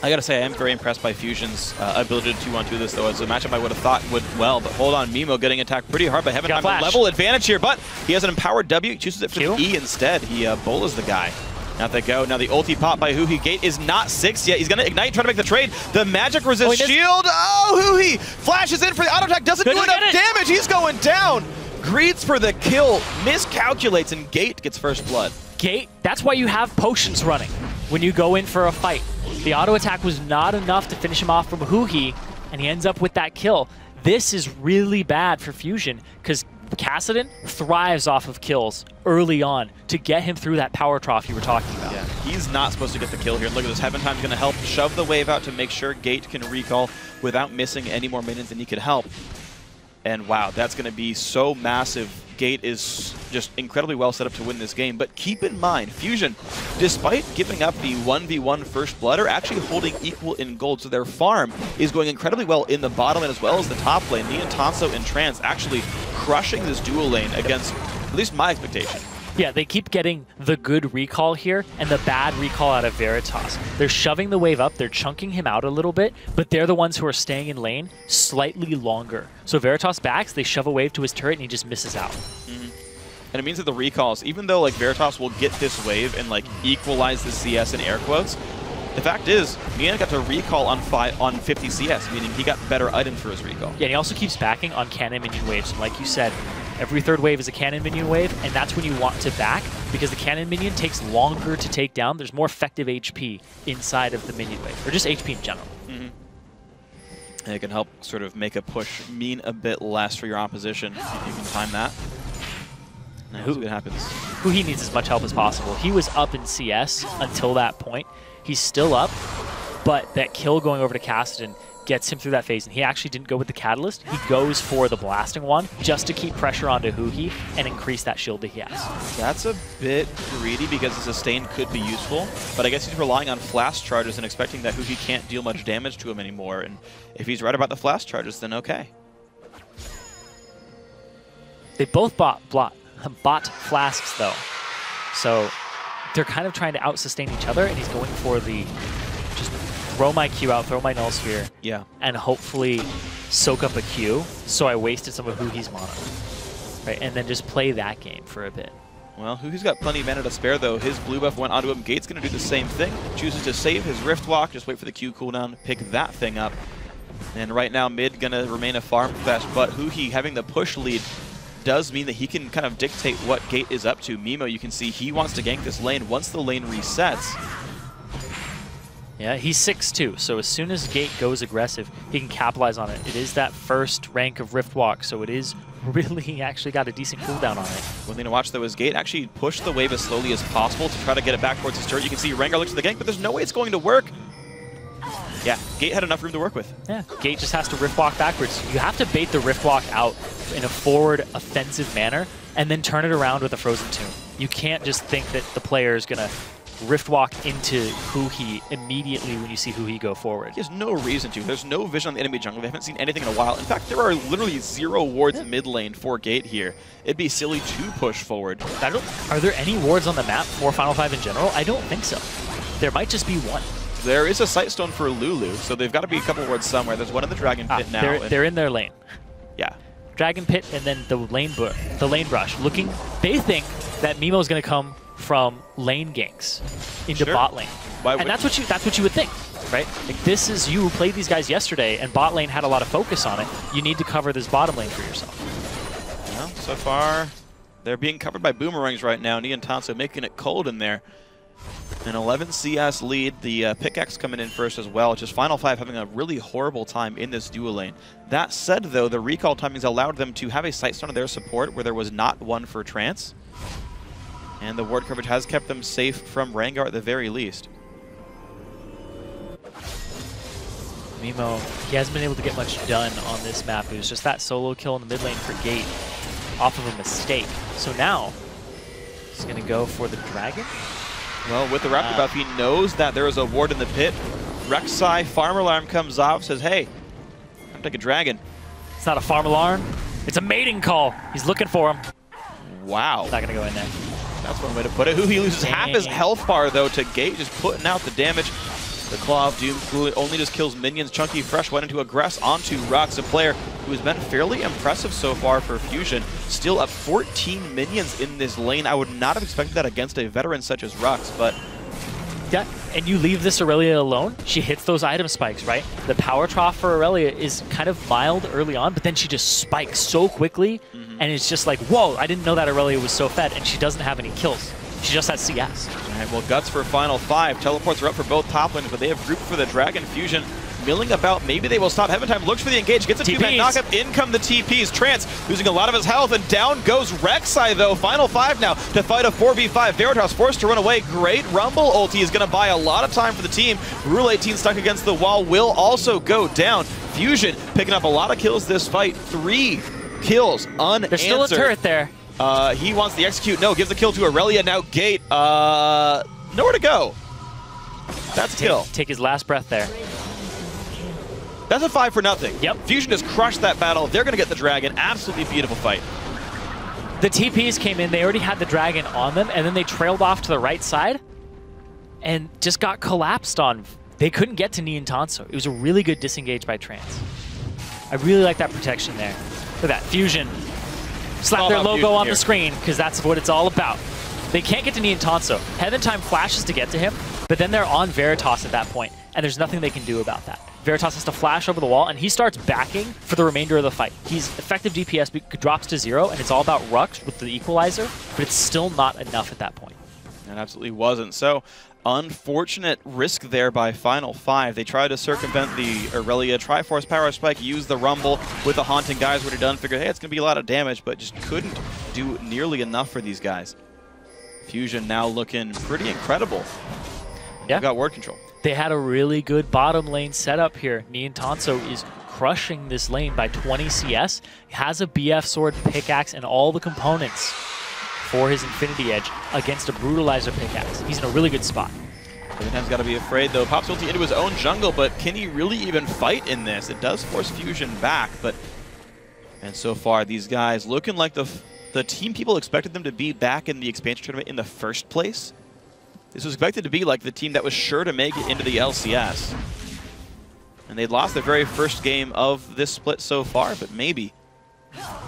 I gotta say, I am very impressed by Fusion's ability to 2-on-2 this, though. As a matchup I would have thought would well, but hold on, Mimo getting attacked pretty hard by Heaventime. A level advantage here, but he has an empowered W. He chooses it for the E instead. He bolas the guy. Out they go. Now the ulti pop by Huhi. Gate is not 6 yet. He's going to ignite, try to make the trade. The magic resist shield. Oh, Huhi flashes in for the auto attack. Doesn't do enough damage. He's going down. Greeds for the kill. Miscalculates, and Gate gets first blood. Gate, that's why you have potions running when you go in for a fight. The auto attack was not enough to finish him off from Huhi, and he ends up with that kill. This is really bad for Fusion because Kassadin thrives off of kills early on to get him through that power trough you were talking about. Yeah, he's not supposed to get the kill here. Look at this. Heaventime's going to help shove the wave out to make sure Gate can recall without missing any more minions than he could help. And wow, that's going to be so massive. Gate is just incredibly well set up to win this game. But keep in mind, Fusion, despite giving up the 1v1 first blood, are actually holding equal in gold. So their farm is going incredibly well in the bottom lane as well as the top lane. Nia, Tanso, and Trance actually crushing this dual lane against at least my expectation. Yeah, they keep getting the good recall here and the bad recall out of Veritas. They're shoving the wave up, they're chunking him out a little bit, but they're the ones who are staying in lane slightly longer. So Veritas backs, they shove a wave to his turret, and he just misses out. And it means that the recalls, even though like Veritas will get this wave and like equalize the CS in air quotes, the fact is, Nia got to recall on 50 CS, meaning he got better items for his recall. Yeah, and he also keeps backing on cannon minion waves. And like you said, Every third wave is a cannon minion wave, and that's when you want to back, because the cannon minion takes longer to take down. There's more effective HP inside of the minion wave, or just HP in general. And it can help sort of make a push mean a bit less for your opposition if you can time that. Now, what happens? He needs as much help as possible. He was up in CS until that point. He's still up, but that kill going over to Cassidy gets him through that phase, and he actually didn't go with the Catalyst. He goes for the blasting one just to keep pressure onto Huhi and increase that shield that he has. That's a bit greedy because the sustain could be useful, but I guess he's relying on flash charges and expecting that Huhi can't deal much damage to him anymore, and if he's right about the flash charges, then okay. They both bought flasks, though, so they're kind of trying to out-sustain each other, and he's going for the just throw my Q out, throw my Null Sphere, and hopefully soak up a Q, so I wasted some of Huhi's mana. Right, and then just play that game for a bit. Well, Huhi's got plenty of mana to spare, though. His blue buff went onto him. Gate's going to do the same thing. Chooses to save his Rift Walk, just wait for the Q cooldown, pick that thing up. And right now, mid going to remain a farm fest, but Huhi having the push lead does mean that he can kind of dictate what Gate is up to. Mimo, you can see he wants to gank this lane. Once the lane resets, yeah, he's 6'2", so as soon as Gate goes aggressive, he can capitalize on it. It is that first rank of Rift Walk, so it is really actually got a decent cooldown on it. One thing to watch, though, is Gate actually push the wave as slowly as possible to try to get it back towards his turret. You can see Rengar looks to the gank, but there's no way it's going to work. Yeah, Gate had enough room to work with. Yeah, Gate just has to Rift Walk backwards. You have to bait the Rift Walk out in a forward offensive manner and then turn it around with a Frozen Tomb. You can't just think that the player is going to Rift Walk into Huhi immediately when you see Huhi go forward. He has no reason to. There's no vision on the enemy jungle. They haven't seen anything in a while. In fact, there are literally 0 wards mid lane for Gate here. It'd be silly to push forward. Are there any wards on the map for Final 5 in general? I don't think so. There might just be one. There is a Sightstone for Lulu, so they've got to be a couple wards somewhere. There's one in the Dragon Pit now. They're in their lane. Yeah. Dragon Pit and then the lane brush. They think that Mimo is going to come from lane ganks into bot lane. And that's what you would think, right? Like, this is, you played these guys yesterday and bot lane had a lot of focus on it. You need to cover this bottom lane for yourself. Well, so far they're being covered by boomerangs right now. Nian Tanso making it cold in there. An 11 CS lead, the pickaxe coming in first as well. Just Final 5 having a really horrible time in this duo lane. That said, though, the recall timings allowed them to have a Sightstone of their support where there was not one for Trance. And the ward coverage has kept them safe from Rengar at the very least. Mimo, he hasn't been able to get much done on this map. It was just that solo kill in the mid lane for Gate off of a mistake. So now, he's going to go for the Dragon. Well, with the Raptor buff, he knows that there is a ward in the pit. Rek'Sai, farm alarm comes off, says, hey, I'm going to take a Dragon. It's not a farm alarm. It's a mating call. He's looking for him. Wow. Not going to go in there. That's one way to put it. Huhi loses half his health bar, though, to Gate, just putting out the damage. The Claw of Doom only just kills minions. Chunky Fresh went into Aggress onto Rux, a player who has been fairly impressive so far for Fusion. Still up 14 minions in this lane. I would not have expected that against a veteran such as Rux, but... Yeah, and you leave this Aurelia alone, she hits those item spikes, right? The power trough for Aurelia is kind of mild early on, but then she just spikes so quickly, and it's just like, whoa, I didn't know that Aurelia was so fed, and she doesn't have any kills. She just has CS. All right, well, Guts for Final 5. Teleports are up for both top lanes, but they have grouped for the Dragon Fusion. Milling about, maybe they will stop. Heaven Time looks for the engage, gets a two-man knockup. In come the TPs. Trance losing a lot of his health, and down goes Rek'Sai, though. Final 5 now to fight a 4v5. Veritas forced to run away. Great Rumble ulti is going to buy a lot of time for the team. Rule 18 stuck against the wall will also go down. Fusion picking up a lot of kills this fight. 3 kills unanswered. There's still a turret there. He wants the execute. No, gives the kill to Aurelia. Now Gate, nowhere to go. That's a kill. Take his last breath there. That's a 5 for nothing. Yep. Fusion just crushed that battle. They're going to get the Dragon. Absolutely beautiful fight. The TPs came in. They already had the Dragon on them, and then they trailed off to the right side and just got collapsed on. They couldn't get to Nian Tanso. It was a really good disengage by Trance. I really like that protection there. Look at that. Fusion. Slap their logo on the screen, because that's what it's all about. They can't get to Nian Tanso. Heaven Time flashes to get to him, but then they're on Veritas at that point, and there's nothing they can do about that. Veritas has to flash over the wall, and he starts backing for the remainder of the fight. He's effective DPS drops to 0, and it's all about Rux with the equalizer, but it's still not enough at that point. It absolutely wasn't. So, unfortunate risk there by Final 5. They tried to circumvent the Aurelia Triforce Power Spike, use the Rumble with the Haunting guys when they're done, figured, hey, it's going to be a lot of damage, but just couldn't do nearly enough for these guys. Fusion now looking pretty incredible. Yeah. They've got ward control. They had a really good bottom lane setup here. Niantanso is crushing this lane by 20 CS. He has a BF sword, pickaxe, and all the components for his Infinity Edge against a Brutalizer pickaxe. He's in a really good spot. Everytime's got to be afraid, though. Pops ulti into his own jungle, but can he really even fight in this? It does force Fusion back, but... And so far, these guys looking like the team people expected them to be back in the expansion tournament in the first place. This was expected to be like the team that was sure to make it into the LCS. And they'd lost their very first game of this split so far, but maybe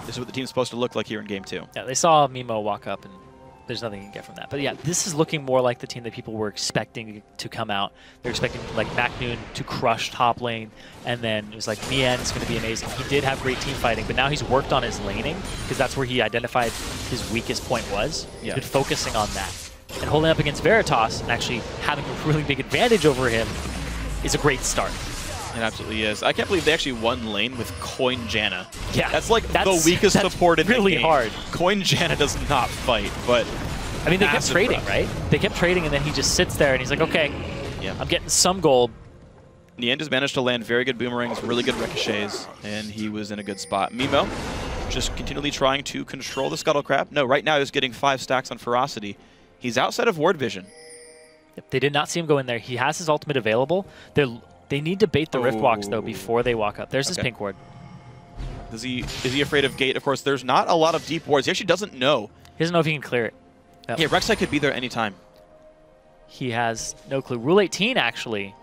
this is what the team's supposed to look like here in Game 2. Yeah, they saw Mimo walk up, and there's nothing you can get from that. But yeah, this is looking more like the team that people were expecting to come out. They're expecting like MacNoon to crush top lane, and then it was like Mien is going to be amazing. He did have great team fighting, but now he's worked on his laning, because that's where he identified his weakest point was. He's been focusing on that. And holding up against Veritas and actually having a really big advantage over him is a great start. It absolutely is. I can't believe they actually won lane with Coin Janna. Yeah, that's like the weakest support in really the game. Hard. Coin Janna does not fight, but I mean, they kept trading, right? They kept trading, and then he just sits there and he's like, okay, I'm getting some gold. Nien just managed to land very good boomerangs, really good ricochets, and he was in a good spot. Mimo just continually trying to control the Scuttle Crab. No, right now he's getting 5 stacks on Ferocity. He's outside of ward vision. Yep, they did not see him go in there. He has his ultimate available. They need to bait the Rift Walks, though, before they walk up. There's his pink ward. Is he afraid of Gate? Of course, there's not a lot of deep wards. He actually doesn't know. He doesn't know if he can clear it. Yep. Yeah, Rek'Sai could be there anytime. He has no clue. Rule 18, actually.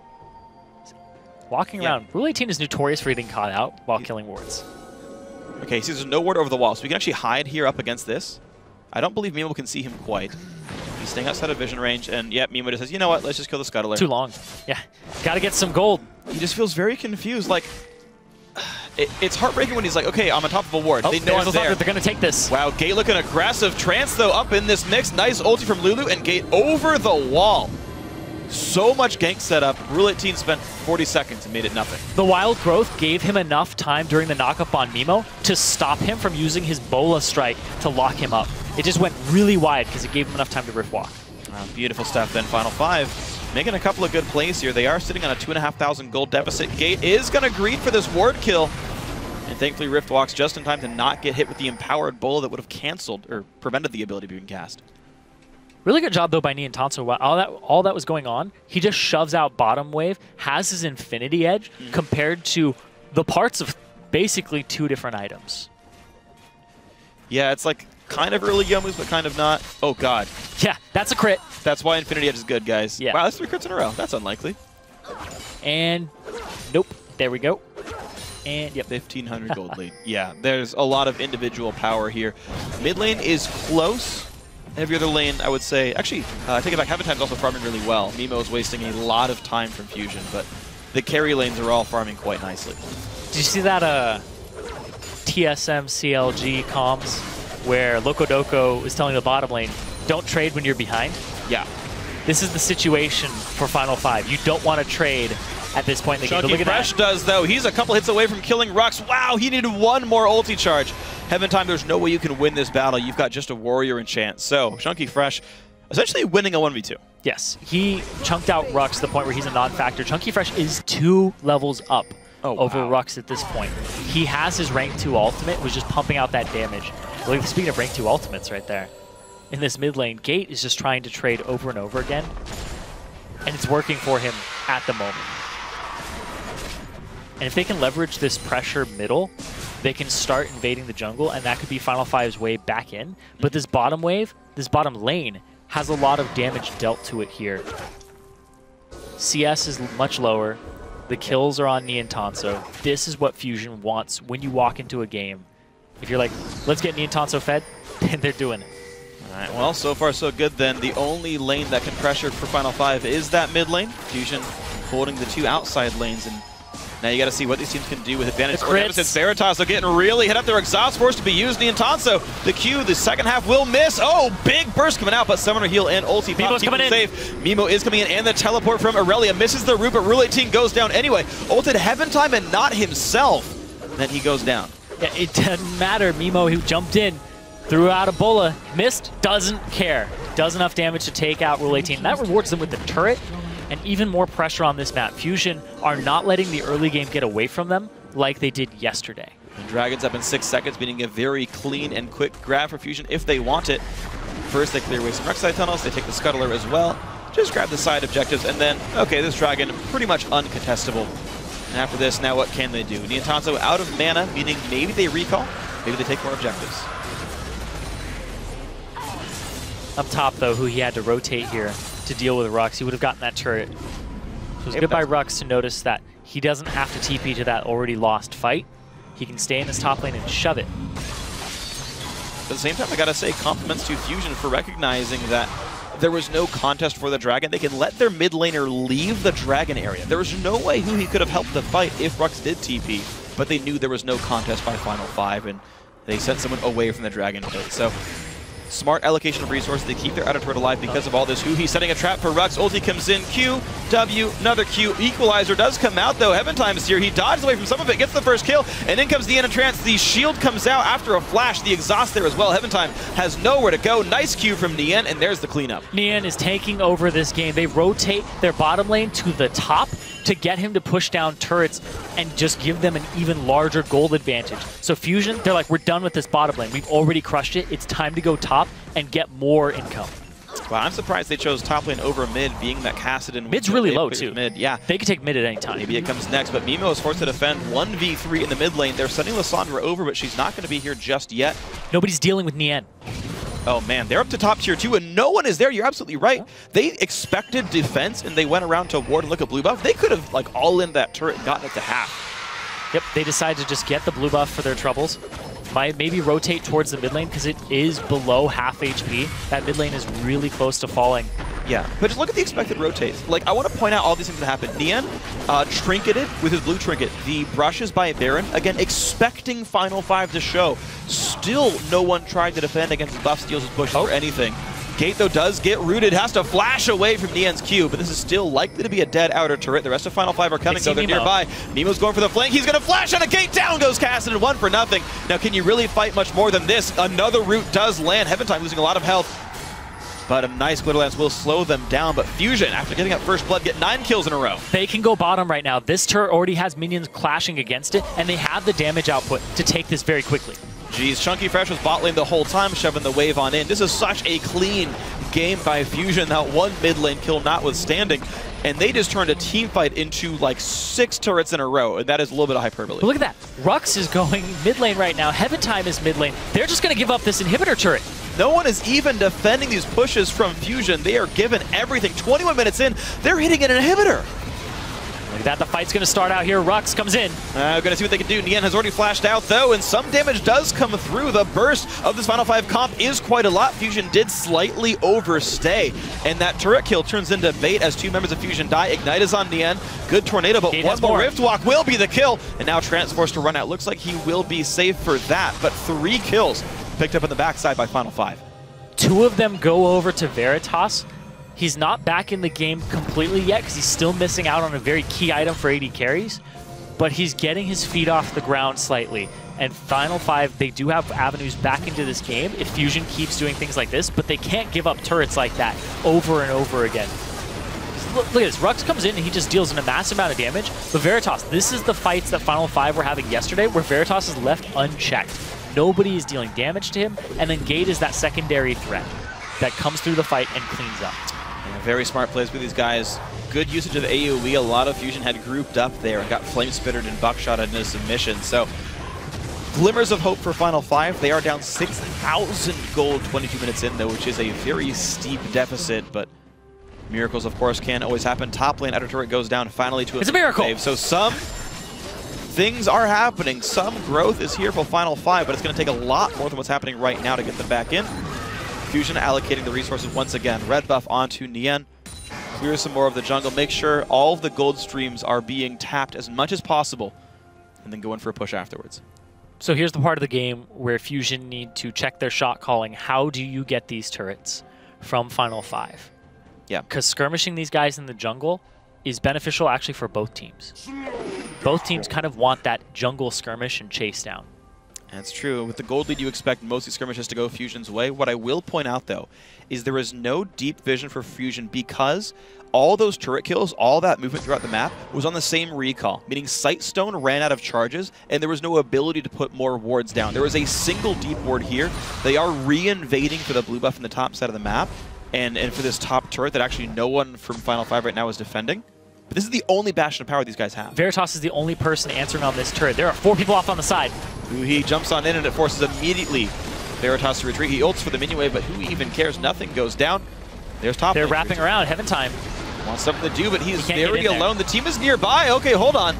Walking around. Rule 18 is notorious for getting caught out while killing wards. Okay, so there's no ward over the wall, so we can actually hide here up against this. I don't believe Mimo can see him quite. He's staying outside of vision range, and Mimo just says, you know what, let's just kill the Scuttler. Too long. Yeah, gotta get some gold. He just feels very confused. Like, it's heartbreaking when he's like, okay, I'm on top of a ward. They know I'm there. They're gonna take this. Wow, Gate looking aggressive. Trance, though, up in this mix. Nice ulti from Lulu, and Gate over the wall. So much gank setup. Rule 18 spent 40 seconds and made it nothing. The Wild Growth gave him enough time during the knockup on Mimo to stop him from using his Bola strike to lock him up. It just went really wide because it gave him enough time to Rift Walk. Beautiful stuff then. Final 5 making a couple of good plays here. They are sitting on a 2,500 gold deficit. Gate is going to greed for this ward kill. And thankfully Rift Walks just in time to not get hit with the empowered Bola that would have canceled or prevented the ability to be cast. Really good job, though, by Niantanso. While all that was going on, he just shoves out bottom wave, has his Infinity Edge, compared to the parts of basically 2 different items. Yeah, it's like kind of early Youmu's, but kind of not. Oh, God. Yeah, that's a crit. That's why Infinity Edge is good, guys. Yeah. Wow, that's 3 crits in a row. That's unlikely. And nope. There we go. And yep. 1,500 gold lead. Yeah, there's a lot of individual power here. Mid lane is close. Every other lane, I would say, actually, I take it back, Heaven Time's also farming really well. Mimo is wasting a lot of time from Fusion, but the carry lanes are all farming quite nicely. Did you see that TSM CLG comms where Locodoco is telling the bottom lane, don't trade when you're behind? Yeah. This is the situation for Final 5. You don't want to trade at this point in the game. But look at Fresh does, though. He's a couple hits away from killing Rux. Wow, he needed 1 more ulti charge. Heaven Time, there's no way you can win this battle. You've got just a warrior in chance. So, Chunky Fresh essentially winning a 1v2. Yes, he chunked out Rux to the point where he's a non-factor. Chunky Fresh is 2 levels up over Rux at this point. He has his rank 2 ultimate, was just pumping out that damage. Like, speaking of rank 2 ultimates right there, in this mid lane, Gate is just trying to trade over and over again, and it's working for him at the moment. And if they can leverage this pressure middle, they can start invading the jungle, and that could be Final 5's way back in. But this bottom wave, this bottom lane, has a lot of damage dealt to it here. CS is much lower. The kills are on Niantanso. This is what Fusion wants when you walk into a game. If you're like, let's get Niantanso fed, then they're doing it. All right, well, so far so good then. The only lane that can pressure for Final 5 is that mid lane. Fusion holding the 2 outside lanes, and Now you got to see what these teams can do with advantage The or deficits. Veritas are getting really hit up. Their exhaust force to be used. Niantanso, the Q, the second half will miss. Oh, big burst coming out, but Summoner Heal and Ulti Pop keep it safe. Mimo is coming in, and the teleport from Aurelia misses the root, but Rule 18 goes down anyway. Ulted Heaven Time and not himself. And then he goes down. Yeah, it doesn't matter. Mimo, who jumped in, threw out a bola, missed, doesn't care. Does enough damage to take out Rule 18. That rewards them with the turret. And even more pressure on this map. Fusion are not letting the early game get away from them like they did yesterday. And Dragons up in 6 seconds, meaning a very clean and quick grab for Fusion if they want it. First, they clear away some Rek'Sai tunnels. They take the Scuttler as well. Just grab the side objectives, and then, okay, this Dragon pretty much uncontestable. And after this, now what can they do? Niantanso out of mana, meaning maybe they recall, maybe they take more objectives. Up top, though, who he had to rotate here to deal with Rux, he would have gotten that turret. So it was good by Rux to notice that he doesn't have to TP to that already lost fight. He can stay in his top lane and shove it. At the same time, I gotta say, compliments to Fusion for recognizing that there was no contest for the Dragon. They can let their mid laner leave the Dragon area. There was no way who he could have helped the fight if Rux did TP, but they knew there was no contest by Final 5, and they sent someone away from the Dragon pit. So, smart allocation of resources. They keep their outer turret alive because of all this. He's setting a trap for Rux. Ulti comes in. Q, W, another Q. Equalizer does come out, though. Heaven Time's here. He dodges away from some of it, gets the first kill, and in comes the Trance. The shield comes out after a flash. The exhaust there as well. Heaven Time has nowhere to go. Nice Q from Nian, and there's the cleanup. Nian is taking over this game. They rotate their bottom lane to the top to get him to push down turrets and just give them an even larger gold advantage. So Fusion, they're like, we're done with this bottom lane. We've already crushed it. It's time to go top and get more income. Well, I'm surprised they chose top lane over mid, being that Kassadin... Mid's really low, too. Mid, yeah. They could take mid at any time. Maybe it comes next, but Mimo is forced to defend 1v3 in the mid lane. They're sending Lissandra over, but she's not going to be here just yet. Nobody's dealing with Nian. Oh man, they're up to top tier 2 and no one is there. You're absolutely right. They expected defense and they went around to ward and look at blue buff. They could have like all in that turret and gotten it to half. Yep, they decided to just get the blue buff for their troubles. Might maybe rotate towards the mid lane because it is below half HP. That mid lane is really close to falling. Yeah, but just look at the expected rotates. Like, I want to point out all these things that happen. Nian trinketed with his blue trinket. The brushes by Baron, again, expecting Final 5 to show. Still, no one tried to defend against buff steals, bushes, or anything. Gate, though, does get rooted, has to flash away from Nian's Q, but this is still likely to be a dead outer turret. The rest of Final 5 are coming, though. They're nearby. Nemo's going for the flank. He's going to flash on a Gate. Down goes Kassadin, 1-0. Now, can you really fight much more than this? Another root does land. Heaven Time losing a lot of health. But a nice Glitter Lance will slow them down. But Fusion, after getting up first blood, get 9 kills in a row. They can go bottom right now. This turret already has minions clashing against it, and they have the damage output to take this very quickly. Jeez, Chunky Fresh was bot lane the whole time, shoving the wave on in. This is such a clean game by Fusion, that one mid lane kill notwithstanding. And they just turned a team fight into like 6 turrets in a row, and that is a little bit of hyperbole. But look at that. Rux is going mid lane right now. Heaven Time is mid lane. They're just going to give up this inhibitor turret. No one is even defending these pushes from Fusion. They are given everything. 21 minutes in, they're hitting an inhibitor. Look at that, the fight's gonna start out here. Rux comes in. Gonna see what they can do. Nian has already flashed out though, and some damage does come through. The burst of this Final 5 comp is quite a lot. Fusion did slightly overstay, and that turret kill turns into bait as 2 members of Fusion die. Ignite is on Nian. Good tornado, but one more Rift Walk will be the kill, and now Trance forced to run out. Looks like he will be safe for that, but 3 kills picked up on the backside by Final 5. 2 of them go over to Veritas. He's not back in the game completely yet because he's still missing out on a very key item for AD carries, but he's getting his feet off the ground slightly. And Final 5, they do have avenues back into this game if Fusion keeps doing things like this, but they can't give up turrets like that over and over again. Look at this, Rux comes in and he just deals in a massive amount of damage, but Veritas, this is the fights that Final 5 were having yesterday where Veritas is left unchecked. Nobody is dealing damage to him, and then Gate is that secondary threat that comes through the fight and cleans up. Yeah, very smart plays with these guys. Good usage of AoE. A lot of Fusion had grouped up there and got Flame Spittered and Buckshot into submission. So, glimmers of hope for Final 5. They are down 6,000 gold 22 minutes in, though, which is a very steep deficit, but miracles, of course, can always happen. Top lane, outer turret goes down finally to a miracle. Wave. So some things are happening. Some growth is here for Final 5, but it's going to take a lot more than what's happening right now to get them back in. Fusion allocating the resources once again. Red buff onto Nian. clear some more of the jungle, make sure all of the gold streams are being tapped as much as possible, and then go in for a push afterwards. So here's the part of the game where Fusion need to check their shot calling. How do you get these turrets from Final 5? Yeah. Because skirmishing these guys in the jungle is beneficial actually for both teams. Both teams kind of want that jungle skirmish and chase down. That's true. With the gold lead, you expect mostly skirmishes to go Fusion's way. What I will point out, though, is there is no deep vision for Fusion because all those turret kills, all that movement throughout the map was on the same recall, meaning Sightstone ran out of charges, and there was no ability to put more wards down. There was a single deep ward here. They are re-invading for the blue buff in the top side of the map, and for this top turret that actually no one from Final 5 right now is defending. But this is the only bastion of power these guys have. Veritas is the only person answering on this turret. There are 4 people off on the side. He jumps on in and it forces immediately Veritas to retreat. He ults for the minion wave, but who even cares? Nothing goes down. There's top They're lane. wrapping around. Heaven Time. Wants something to do, but he's He very alone. The team is nearby. Okay, hold on.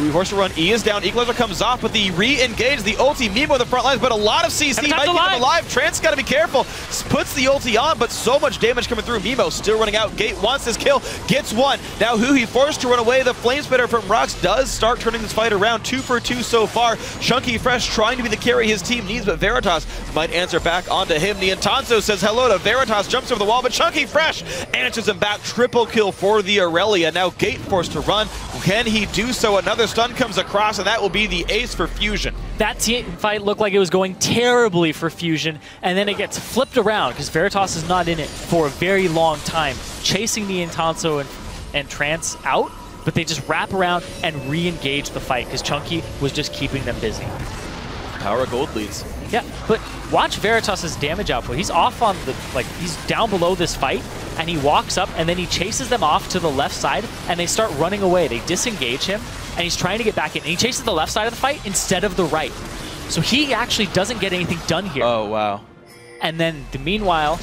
We forced to run. E is down. Equalizer comes off, but the re-engage, the ulti, Mimo in the front lines, but a lot of CC might keep him alive. Trance got to be careful. Puts the ulti on, but so much damage coming through. Mimo still running out. Gate wants his kill, gets one. Now Huhi forced to run away. The flame spitter from Rux does start turning this fight around. 2 for 2 so far. Chunky Fresh trying to be the carry his team needs, but Veritas might answer back onto him. Niantanzo says hello to Veritas, jumps over the wall, but Chunky Fresh answers him back. Triple kill for the Aurelia. Now Gate forced to run. Can he do so? Another stun comes across, and that will be the ace for Fusion. That team fight looked like it was going terribly for Fusion, and then it gets flipped around because Veritas is not in it for a very long time, chasing the Niantanzo and Trance out, but they just wrap around and re-engage the fight because Chunky was just keeping them busy. Power gold leads. Yeah, but watch Veritas' damage output. He's off on the, he's down below this fight, and he walks up, and then he chases them off to the left side, and they start running away. They disengage him, and he's trying to get back in. And he chases the left side of the fight instead of the right. So he actually doesn't get anything done here. Oh, wow. And then, meanwhile,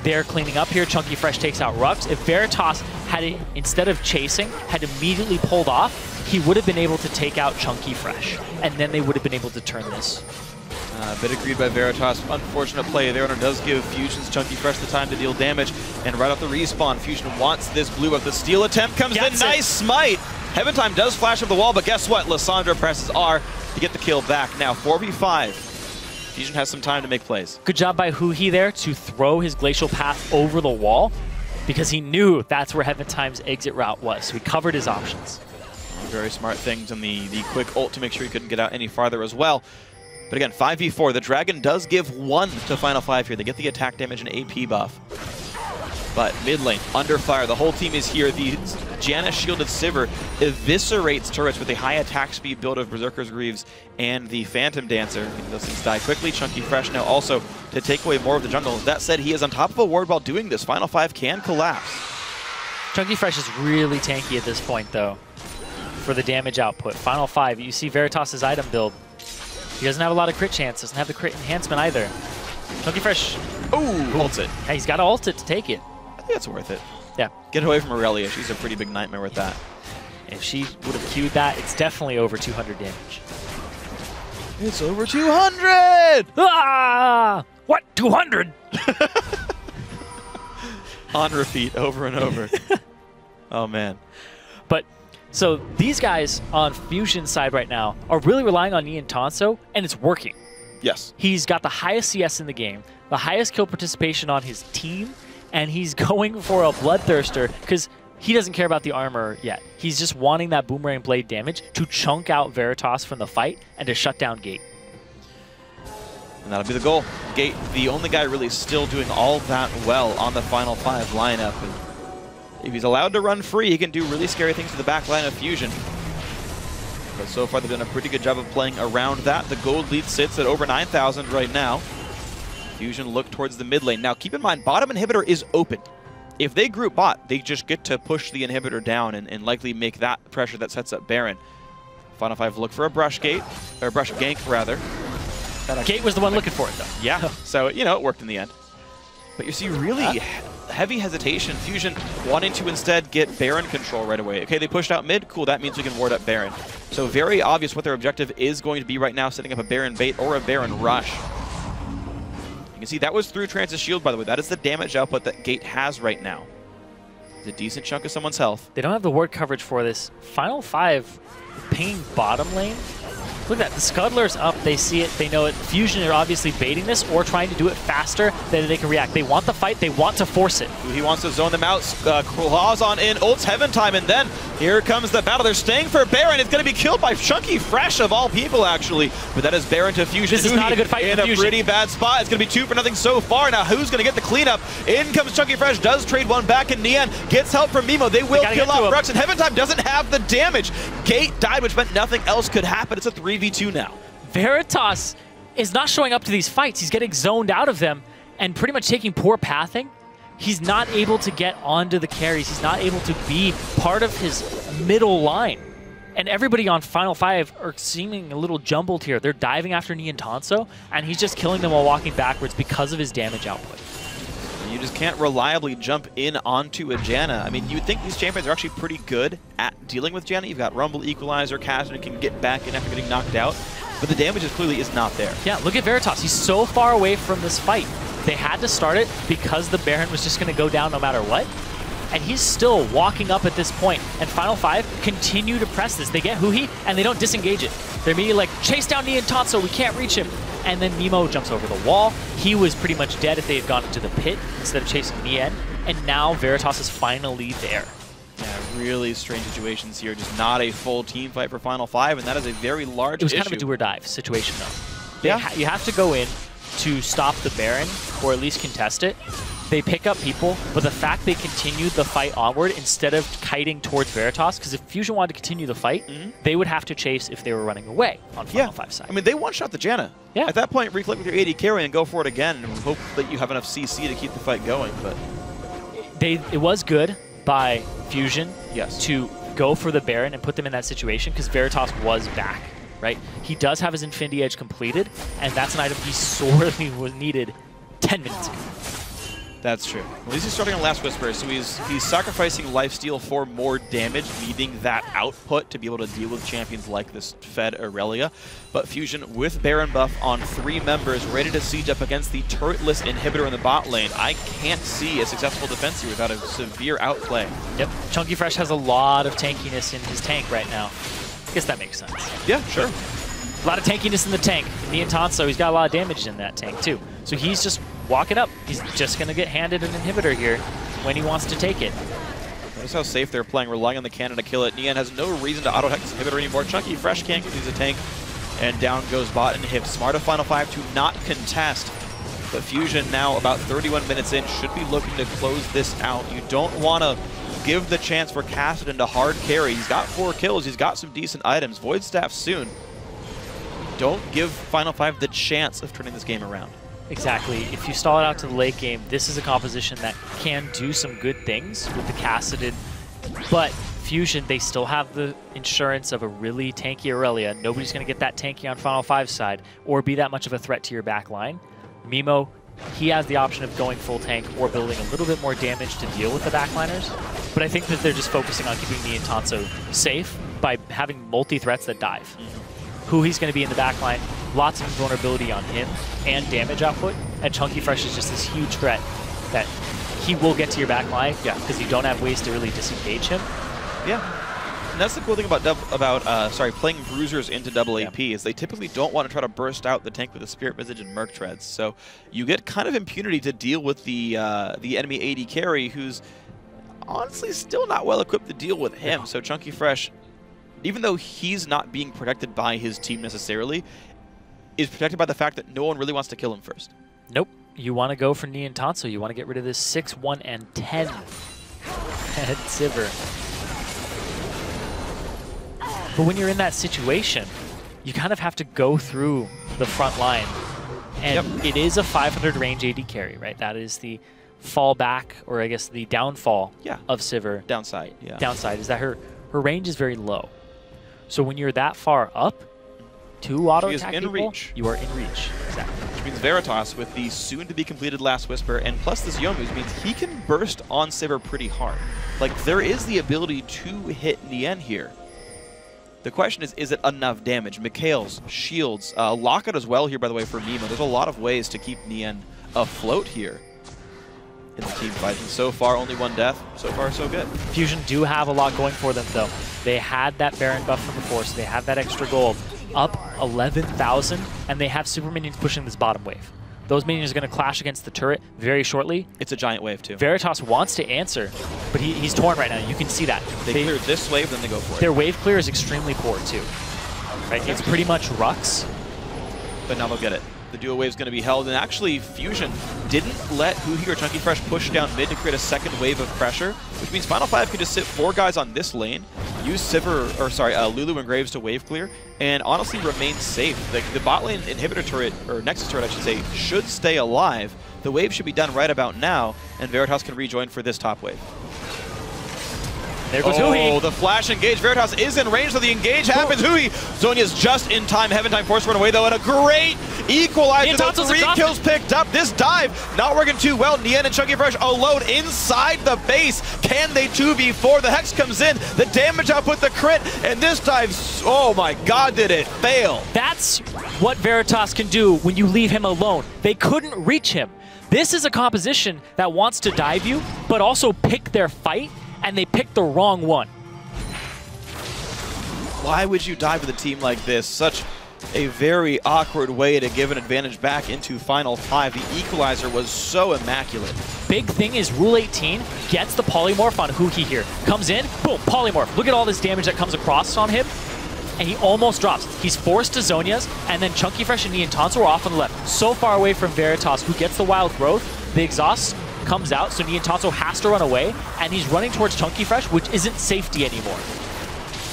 they're cleaning up here. Chunky Fresh takes out Rux. If Veritas had, instead of chasing, had immediately pulled off, he would have been able to take out Chunky Fresh. And then they would have been able to turn this. Bit agreed by Veritas. Unfortunate play there, and it does give Fusion's Chunky Fresh the time to deal damage. And right off the respawn, Fusion wants this blue buff. The steal attempt comes in. Nice smite. Heaven Time does flash up the wall, but guess what? Lissandra presses R to get the kill back. Now 4v5. Fusion has some time to make plays. Good job by Huhi there to throw his Glacial Path over the wall because he knew that's where Heaven Time's exit route was. So he covered his options. Very smart things on the quick ult to make sure he couldn't get out any farther as well. But again, 5v4. The Dragon does give 1 to Final 5 here. They get the attack damage and AP buff. But mid lane, under fire. The whole team is here. The Janus Shielded Sivir eviscerates turrets with a high attack speed build of Berserker's Greaves and the Phantom Dancer. Those things die quickly. Chunky Fresh now also to take away more of the jungle. That said, he is on top of a ward while doing this. Final 5 can collapse. Chunky Fresh is really tanky at this point, though, for the damage output. Final 5, you see Veritas' item build. He doesn't have a lot of crit chance, doesn't have the crit enhancement either. Chunky Fresh. Ooh, ults it. Yeah, he's got to ult it to take it. I think it's worth it. Yeah. Get away from Aurelia. She's a pretty big nightmare with that. If she would have queued that, it's definitely over 200 damage. It's over 200! Ah! What? 200? On repeat, over and over. Oh, man. But, so these guys on Fusion's side right now are really relying on Niantanzo, and it's working. Yes. He's got the highest CS in the game, the highest kill participation on his team, and he's going for a Bloodthirster because he doesn't care about the armor yet. He's just wanting that Boomerang Blade damage to chunk out Veritas from the fight and to shut down Gate. And that'll be the goal. Gate, the only guy really still doing all that well on the Final 5 lineup. And if he's allowed to run free, he can do really scary things to the back line of Fusion. But so far, they've done a pretty good job of playing around that. The gold lead sits at over 9,000 right now. Fusion look towards the mid lane. Now, keep in mind, bottom inhibitor is open. If they group bot, they just get to push the inhibitor down and likely make that pressure that sets up Baron. Final 5 look for a brush gate, or brush gank, rather. Gate was the one looking for it, though. Yeah, so, you know, it worked in the end. But you see really heavy hesitation. Fusion wanting to instead get Baron control right away. Okay, they pushed out mid. Cool, that means we can ward up Baron. So very obvious what their objective is going to be right now, setting up a Baron bait or a Baron rush. You can see that was through Trance's shield, by the way. That is the damage output that Gate has right now. It's a decent chunk of someone's health. They don't have the ward coverage for this. Final 5 pinging bottom lane. Look at that. The Scuddler's up. They see it. They know it. Fusion are obviously baiting this or trying to do it faster than they can react. They want the fight. They want to force it. He wants to zone them out. Claws on in. Ult's Heaven time. And then here comes the battle. They're staying for Baron. It's going to be killed by Chunky Fresh of all people, actually. But that is Baron to Fusion. This is not a good fight in for a Fusion. Pretty bad spot. It's going to be 2-0 so far. Now, who's going to get the cleanup? In comes Chunky Fresh. Does trade one back. And Nian gets help from Mimo. They will kill off Rex. And Heaven time doesn't have the damage. Gate died, which meant nothing else could happen. It's a 3v2 now. Veritas is not showing up to these fights. He's getting zoned out of them and pretty much taking poor pathing. He's not able to get onto the carries. He's not able to be part of his middle line. And everybody on Final 5 are seeming a little jumbled here. They're diving after Nian Tanso, and he's just killing them while walking backwards because of his damage output. You just can't reliably jump in onto a Janna. I mean, you would think these champions are actually pretty good at dealing with Janna. You've got Rumble, Equalizer, Cassidy can get back in after getting knocked out. But the damage clearly is not there. Yeah, look at Veritas. He's so far away from this fight. They had to start it because the Baron was just going to go down no matter what. And he's still walking up at this point. And Final 5 continue to press this. They get Huhi, and they don't disengage it. They're immediately like, chase down Nian Tanso, we can't reach him. And then Mimo jumps over the wall. He was pretty much dead if they had gone into the pit instead of chasing Nian. And now Veritas is finally there. Yeah, really strange situations here. Just not a full team fight for Final 5, and that is a very large issue. It was kind of a do-or-dive situation, though. Yeah. You have to go in to stop the Baron, or at least contest it. They pick up people, but the fact they continued the fight onward instead of kiting towards Veritas, because if Fusion wanted to continue the fight, they would have to chase if they were running away on Final 5 side. I mean, they one-shot the Janna. Yeah. At that point, reflect with your AD carry and go for it again, and hope that you have enough CC to keep the fight going. But it was good by Fusion yes. to go for the Baron and put them in that situation, because Veritas was back, right? He does have his Infinity Edge completed, and that's an item he sorely was needed 10 minutes ago. That's true. At least he's starting on Last Whisper, so he's sacrificing lifesteal for more damage, needing that output to be able to deal with champions like this Fed Aurelia. But Fusion with Baron buff on 3 members, ready to siege up against the turretless inhibitor in the bot lane. I can't see a successful defense here without a severe outplay. Yep, Chunky Fresh has a lot of tankiness in his tank right now. I guess that makes sense. Yeah, sure. A lot of tankiness in the tank. Nian Tanso, he's got a lot of damage in that tank too. So he's just walking up. He's just going to get handed an inhibitor here when he wants to take it. Notice how safe they're playing, relying on the cannon to kill it. Nian has no reason to auto-hack this inhibitor anymore. Chunky Fresh can't because he's a tank. And down goes bot and hip. Smart of Final 5 to not contest. But Fusion now about 31 minutes in should be looking to close this out. You don't want to give the chance for Cassidy to hard carry. He's got 4 kills. He's got some decent items. Void Staff soon. Don't give Final 5 the chance of turning this game around. Exactly. If you stall it out to the late game, this is a composition that can do some good things with the Cassidy. But Fusion, they still have the insurance of a really tanky Aurelia. Nobody's going to get that tanky on Final 5 side or be that much of a threat to your back line. Mimo, he has the option of going full tank or building a little bit more damage to deal with the backliners. But I think that they're just focusing on keeping Nian Tanso safe by having multi-threats that dive. Who he's going to be in the backline, lots of vulnerability on him and damage output, and Chunky Fresh is just this huge threat that he will get to your backline because you don't have ways to really disengage him. Yeah, and that's the cool thing about playing bruisers into double AP is they typically don't want to try to burst out the tank with the Spirit Visage and Merc Treads, so you get kind of impunity to deal with the enemy AD carry, who's honestly still not well equipped to deal with him. So Chunky Fresh, even though he's not being protected by his team necessarily, is protected by the fact that no one really wants to kill him first. Nope. You want to go for Nian Tanso. You want to get rid of this 6, 1, and 10 head Sivir. But when you're in that situation, you kind of have to go through the front line. And it is a 500 range AD carry, right? That is the fallback, or I guess the downfall of Sivir. Downside, yeah. Downside is that her range is very low. So when you're that far up, 2 auto attack people, reach. You are in reach. Exactly. Which means Veritas with the soon-to-be-completed Last Whisper, and plus this Youmu's means he can burst on Sivir pretty hard. Like, there is the ability to hit Nian here. The question is it enough damage? Mikhail's, shields, Lockout as well here, by the way, for Mimo. There's a lot of ways to keep Nian afloat here. in the team fight. And so far, only one death. So far, so good. Fusion do have a lot going for them, though. They had that Baron buff from before, so they have that extra gold. Up 11,000, and they have super minions pushing this bottom wave. Those minions are going to clash against the turret very shortly. It's a giant wave, too. Veritas wants to answer, but he's torn right now. You can see that. They clear this wave, then they go for it. Their wave clear is extremely poor, too. Right? It's pretty much Rux. But now they'll get it. The duo wave's going to be held, and actually Fusion didn't let Huhi or Chunky Fresh push down mid to create a second wave of pressure, which means Final 5 can just sit 4 guys on this lane, use Lulu and Graves to wave clear, and honestly remain safe. The bot lane inhibitor turret, or Nexus turret I should say, should stay alive. The wave should be done right about now, and Veritas can rejoin for this top wave. There goes Huhi. Oh, the flash engage. Veritas is in range, so the engage happens. Huhi. Zonia's just in time. Heaven Time forced to run away, though, and a great equalizer. The 3 kills picked up. This dive not working too well. Nien and Chunky Fresh alone inside the base. Can they 2v4? The Hex comes in. The damage output, the crit, and this dive, oh my god, did it fail. That's what Veritas can do when you leave him alone. They couldn't reach him. This is a composition that wants to dive you, but also pick their fight, and they picked the wrong one. Why would you dive with a team like this? Such a very awkward way to give an advantage back into Final 5. The equalizer was so immaculate. Big thing is Rule 18 gets the polymorph on Huhi here. Comes in, boom, polymorph. Look at all this damage that comes across on him, and he almost drops. He's forced to Zonia's, and then Chunky Fresh and Nien Tonso are off on the left. So far away from Veritas, who gets the wild growth. The exhaust comes out, so Nien Tonso has to run away, and he's running towards Chunky Fresh, which isn't safety anymore.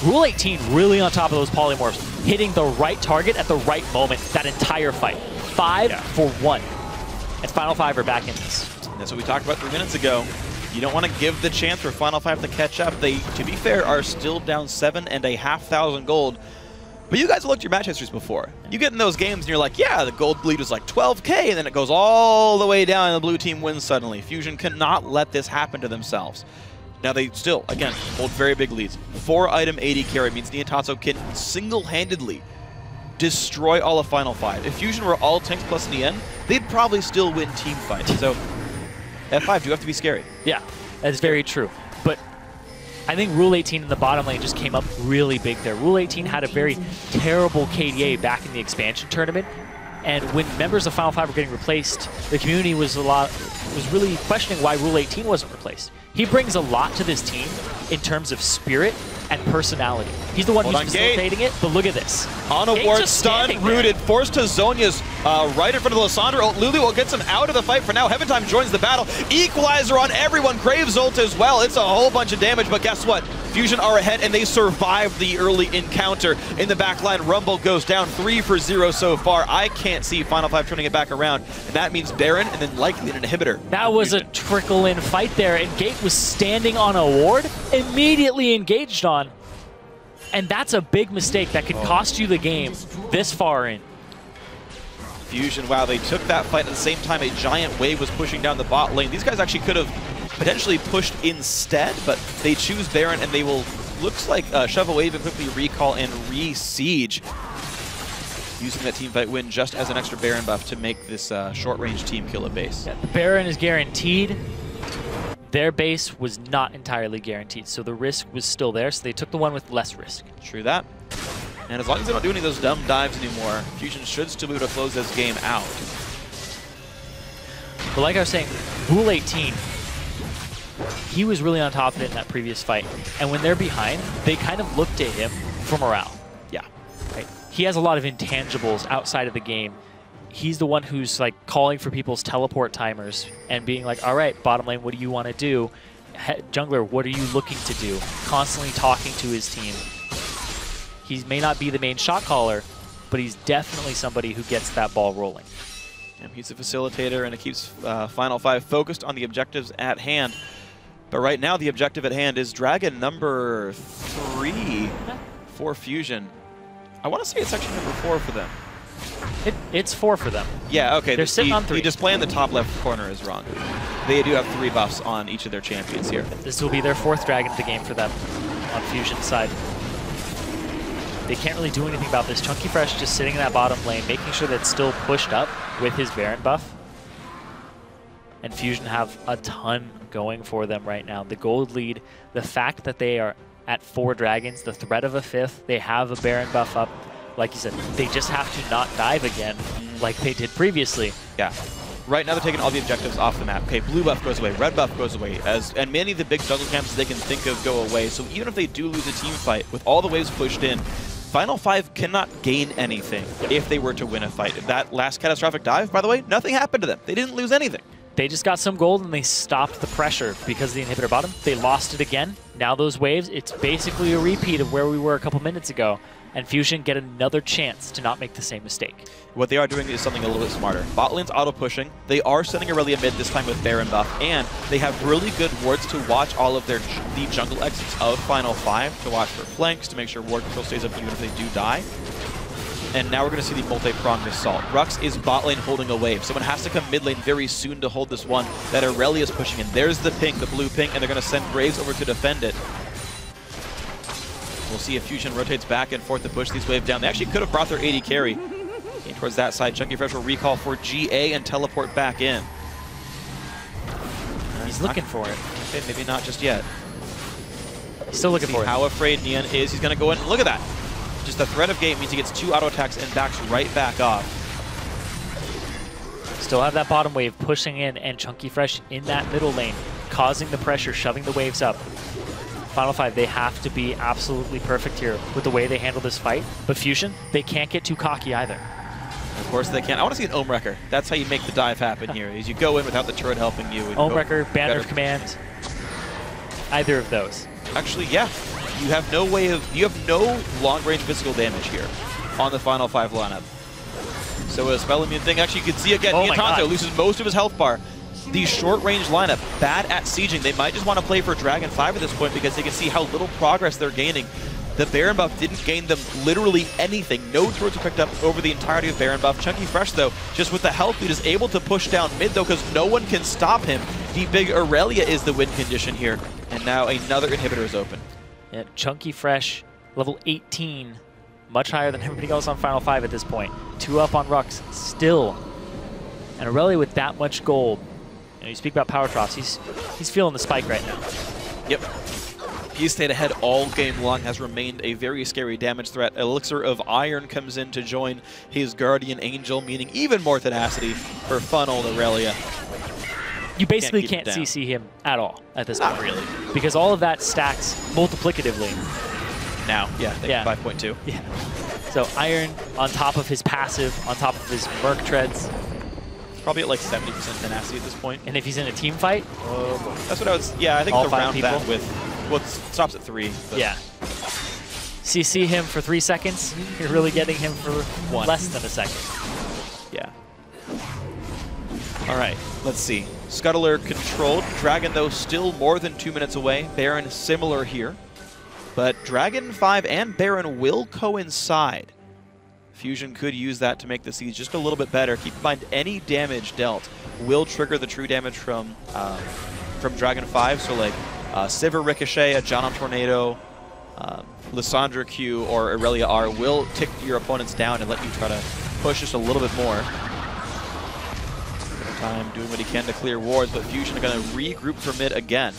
Rule 18 really on top of those polymorphs, hitting the right target at the right moment that entire fight. 5 for 1. And Final 5 are back in this. That's what we talked about 3 minutes ago. You don't want to give the chance for Final 5 to catch up. They, to be fair, are still down 7,500 gold. But you guys have looked at your match histories before. You get in those games and you're like, yeah, the gold lead was like 12K, and then it goes all the way down and the blue team wins suddenly. Fusion cannot let this happen to themselves. Now they still, again, hold very big leads. 4-item 80 carry means Nien Tonso can single-handedly destroy all of Final 5. If Fusion were all tanks plus Nien, they'd probably still win team fights. So F5 do have to be scary. Yeah, that's very true. But I think Rule 18 in the bottom lane just came up really big there. Rule 18 had a very terrible KDA back in the expansion tournament, and when members of Final 5 were getting replaced, the community was really questioning why Rule 18 wasn't replaced. He brings a lot to this team in terms of spirit and personality. He's the one who's facilitating it, but look at this. On a ward, stunned, rooted, forced to Zonia's right in front of Lysandra. Lulu gets him out of the fight for now. Heaven Time joins the battle. Equalizer on everyone. Graves ult as well. It's a whole bunch of damage, but guess what? Fusion are ahead, and they survived the early encounter. In the back line, Rumble goes down 3 for 0 so far. I can't see Final 5 turning it back around, and that means Baron and then likely an inhibitor. That was a trickle-in fight there, and Gate was standing on a ward, immediately engaged on. And that's a big mistake that could cost you the game this far in. Fusion, wow, they took that fight at the same time a giant wave was pushing down the bot lane. These guys actually could have potentially pushed instead, but they choose Baron, and they will, looks like, shove a wave and quickly recall and re-siege, using that team fight win just as an extra Baron buff to make this short-range team kill a base. Yeah, the Baron is guaranteed. Their base was not entirely guaranteed, so the risk was still there, so they took the one with less risk. True that. And as long as they don't do any of those dumb dives anymore, Fusion should still be able to close this game out. But like I was saying, Rule 18, he was really on top of it in that previous fight. And when they're behind, they kind of look to him for morale. Yeah. Right? He has a lot of intangibles outside of the game. He's the one who's like calling for people's teleport timers and being like, all right, bottom lane, what do you want to do? Jungler, what are you looking to do? Constantly talking to his team. He may not be the main shot caller, but he's definitely somebody who gets that ball rolling. And he's a facilitator, and it keeps Final 5 focused on the objectives at hand. But right now, the objective at hand is Dragon number 3 for Fusion. I want to say it's actually number 4 for them. It's 4 for them. Yeah, okay. They're sitting on 3. The display in the top left corner is wrong. They do have 3 buffs on each of their champions here. This will be their 4th Dragon of the game for them on Fusion's side. They can't really do anything about this. Chunky Fresh just sitting in that bottom lane, making sure that it's still pushed up with his Baron buff. and Fusion have a ton going for them right now. The gold lead, the fact that they are at 4 dragons, the threat of a 5th, they have a Baron buff up. Like you said, they just have to not dive again like they did previously. Yeah. Right now they're taking all the objectives off the map. Okay, blue buff goes away, red buff goes away, and many of the big jungle camps they can think of go away. So even if they do lose a team fight, with all the waves pushed in, Final 5 cannot gain anything if they were to win a fight. That last catastrophic dive, by the way, nothing happened to them. They didn't lose anything. They just got some gold and they stopped the pressure because of the inhibitor bottom. They lost it again. Now those waves, it's basically a repeat of where we were a couple minutes ago. And Fusion get another chance to not make the same mistake. What they are doing is something a little bit smarter. Bot lane's auto-pushing. They are sending Aurelia mid this time with Baron buff, and they have really good wards to watch all of the jungle exits of Final 5, to watch for flanks, to make sure ward control stays up even if they do die. And now we're going to see the multi-pronged assault. Rux is bot lane holding a wave. Someone has to come mid lane very soon to hold this one that Aurelia is pushing in. There's the ping, the blue ping, and they're going to send Graves over to defend it. We'll see if Fusion rotates back and forth to push these waves down. They actually could have brought their AD carry in towards that side. Chunky Fresh will recall for GA and teleport back in. He's looking for it. Okay, maybe not just yet. He's still looking for it. How afraid Nian is. He's going to go in. Look at that. Just the threat of game means he gets 2 auto attacks and backs right back off. Still have that bottom wave pushing in, and Chunky Fresh in that middle lane, causing the pressure, shoving the waves up. Final 5, they have to be absolutely perfect here with the way they handle this fight. But Fusion, they can't get too cocky either. Of course they can. I want to see an Ohm Wrecker. That's how you make the dive happen here, is you go in without the turret helping you. Ohm Wrecker, Banner of Command, either of those. Actually, yeah. You have no way of, you have no long-range physical damage here on the Final 5 lineup. So a spell immune thing, actually you can see again, Niantanto loses most of his health bar. The short-range lineup, bad at sieging. They might just want to play for Dragon 5 at this point because they can see how little progress they're gaining. The Baron buff didn't gain them literally anything. No turrets were picked up over the entirety of Baron buff. Chunky Fresh, though, just with the health lead, is able to push down mid, though, because no one can stop him. The big Aurelia is the win condition here. And now another inhibitor is open. Yeah, Chunky Fresh, level 18, much higher than everybody else on Final 5 at this point. 2 up on Rux, still. And Aurelia with that much gold. You know, you speak about power troughs, he's feeling the spike right now. Yep. He's stayed ahead all game long, has remained a very scary damage threat. Elixir of Iron comes in to join his Guardian Angel, meaning even more tenacity for fun old Aurelia. You basically can't CC him at all at this point. Not really. Because all of that stacks multiplicatively. Now, yeah, 5.2. Yeah. So Iron on top of his passive, on top of his Merc Treads. Probably at like 70% tenacity at this point. And if he's in a team fight? That's what I was, yeah, I think all around 5 people? that with, well, it stops at 3. But. Yeah. CC him for 3 seconds, you're really getting him for less than a second. Yeah. All right, let's see. Scuttler controlled. Dragon, though, still more than 2 minutes away. Baron similar here. But Dragon 5 and Baron will coincide. Fusion could use that to make the siege just a little bit better. Keep in mind, any damage dealt will trigger the true damage from Dragon 5. So like Sivir Ricochet, a Jonom Tornado, Lissandra Q, or Aurelia R will tick your opponents down and let you try to push just a little bit more. Time doing what he can to clear wards, but Fusion are going to regroup for mid again.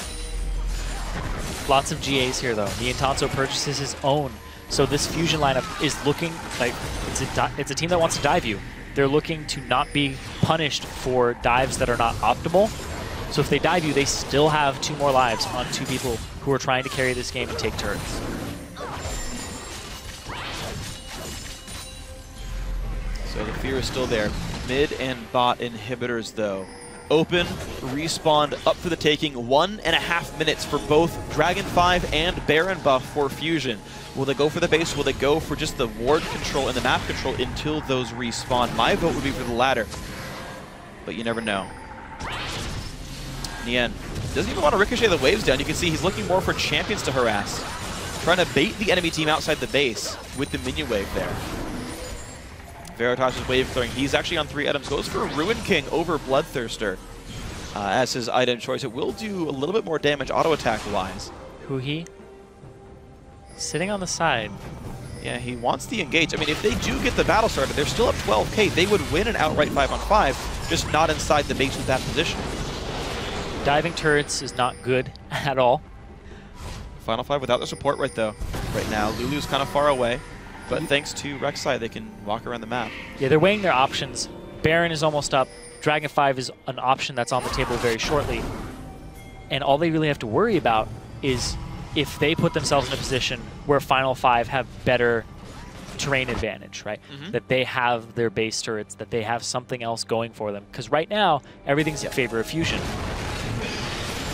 Lots of GAs here, though. Niantanto purchases his own. So this Fusion lineup is looking like it's a team that wants to dive you. They're looking to not be punished for dives that are not optimal. So if they dive you, they still have 2 more lives on 2 people who are trying to carry this game and take turrets. So the fear is still there. Mid and bot inhibitors, though. Open, respawn, up for the taking. 1.5 minutes for both Dragon 5 and Baron buff for Fusion. Will they go for the base? Will they go for just the ward control and the map control until those respawn? My vote would be for the latter, but you never know. Nian doesn't even want to ricochet the waves down. You can see he's looking more for champions to harass. Trying to bait the enemy team outside the base with the minion wave there. Veritas' wave throwing. He's actually on 3 items. Goes for Ruin King over Bloodthirster as his item choice. It will do a little bit more damage auto attack wise. Who he? Sitting on the side. Yeah, he wants the engage. I mean, if they do get the battle started, they're still up 12k. They would win an outright 5-on-5, just not inside the base with that position. Diving turrets is not good at all. Final 5 without the support right now. Lulu's kind of far away, but thanks to Rek'Sai, they can walk around the map. Yeah, they're weighing their options. Baron is almost up. Dragon 5 is an option that's on the table very shortly. And all they really have to worry about is if they put themselves in a position where Final 5 have better terrain advantage, right? That they have their base turrets, that they have something else going for them. Because right now, everything's in favor of Fusion.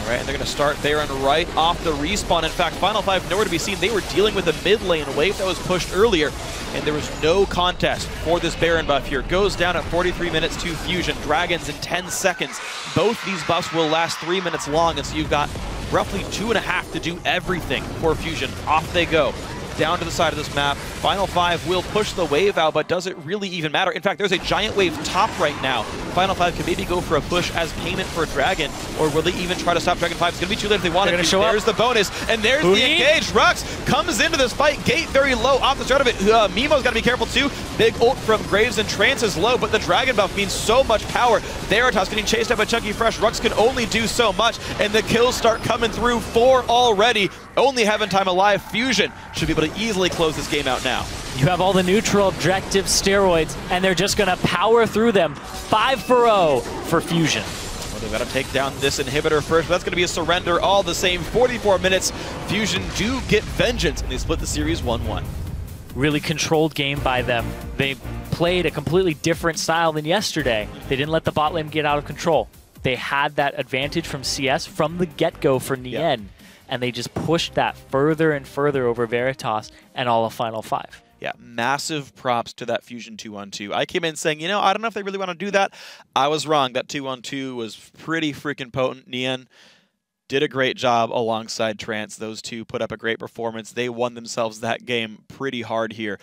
All right, and they're going to start there and right off the respawn. In fact, Final 5 nowhere to be seen. They were dealing with a mid lane wave that was pushed earlier, and there was no contest for this Baron buff here. Goes down at 43 minutes to Fusion. Dragons in 10 seconds. Both these buffs will last 3 minutes long, and so you've got roughly 2.5 to do everything for Fusion. Off they go. Down to the side of this map. Final 5 will push the wave out, but does it really even matter? In fact, there's a giant wave top right now. Final 5 can maybe go for a push as payment for Dragon, or will they even try to stop Dragon 5? It's going to be too late if they want to. There's the bonus, and there's the engage. Rux comes into this fight. Gate very low off the start of it. Mimo's got to be careful too. Big ult from Graves, and Trance is low, but the Dragon buff means so much power. Veritas getting chased out by Chunky Fresh. Rux can only do so much, and the kills start coming through. 4 already. Only Heaven Time alive. Fusion should be able to easily close this game out now. You have all the neutral objective steroids, and they're just going to power through them. 5-0 for Fusion. Well, they've got to take down this inhibitor first, but that's going to be a surrender all the same. 44 minutes. Fusion do get vengeance, and they split the series 1-1. Really controlled game by them. They played a completely different style than yesterday. They didn't let the bot lane get out of control. They had that advantage from CS from the get-go for Nien, and they just pushed that further and further over Veritas and all of Final 5. Yeah, massive props to that Fusion 2-on-2. I came in saying, you know, I don't know if they really want to do that. I was wrong. That 2-on-2 was pretty freaking potent. Nien did a great job alongside Trance. Those two put up a great performance. They won themselves that game pretty hard here.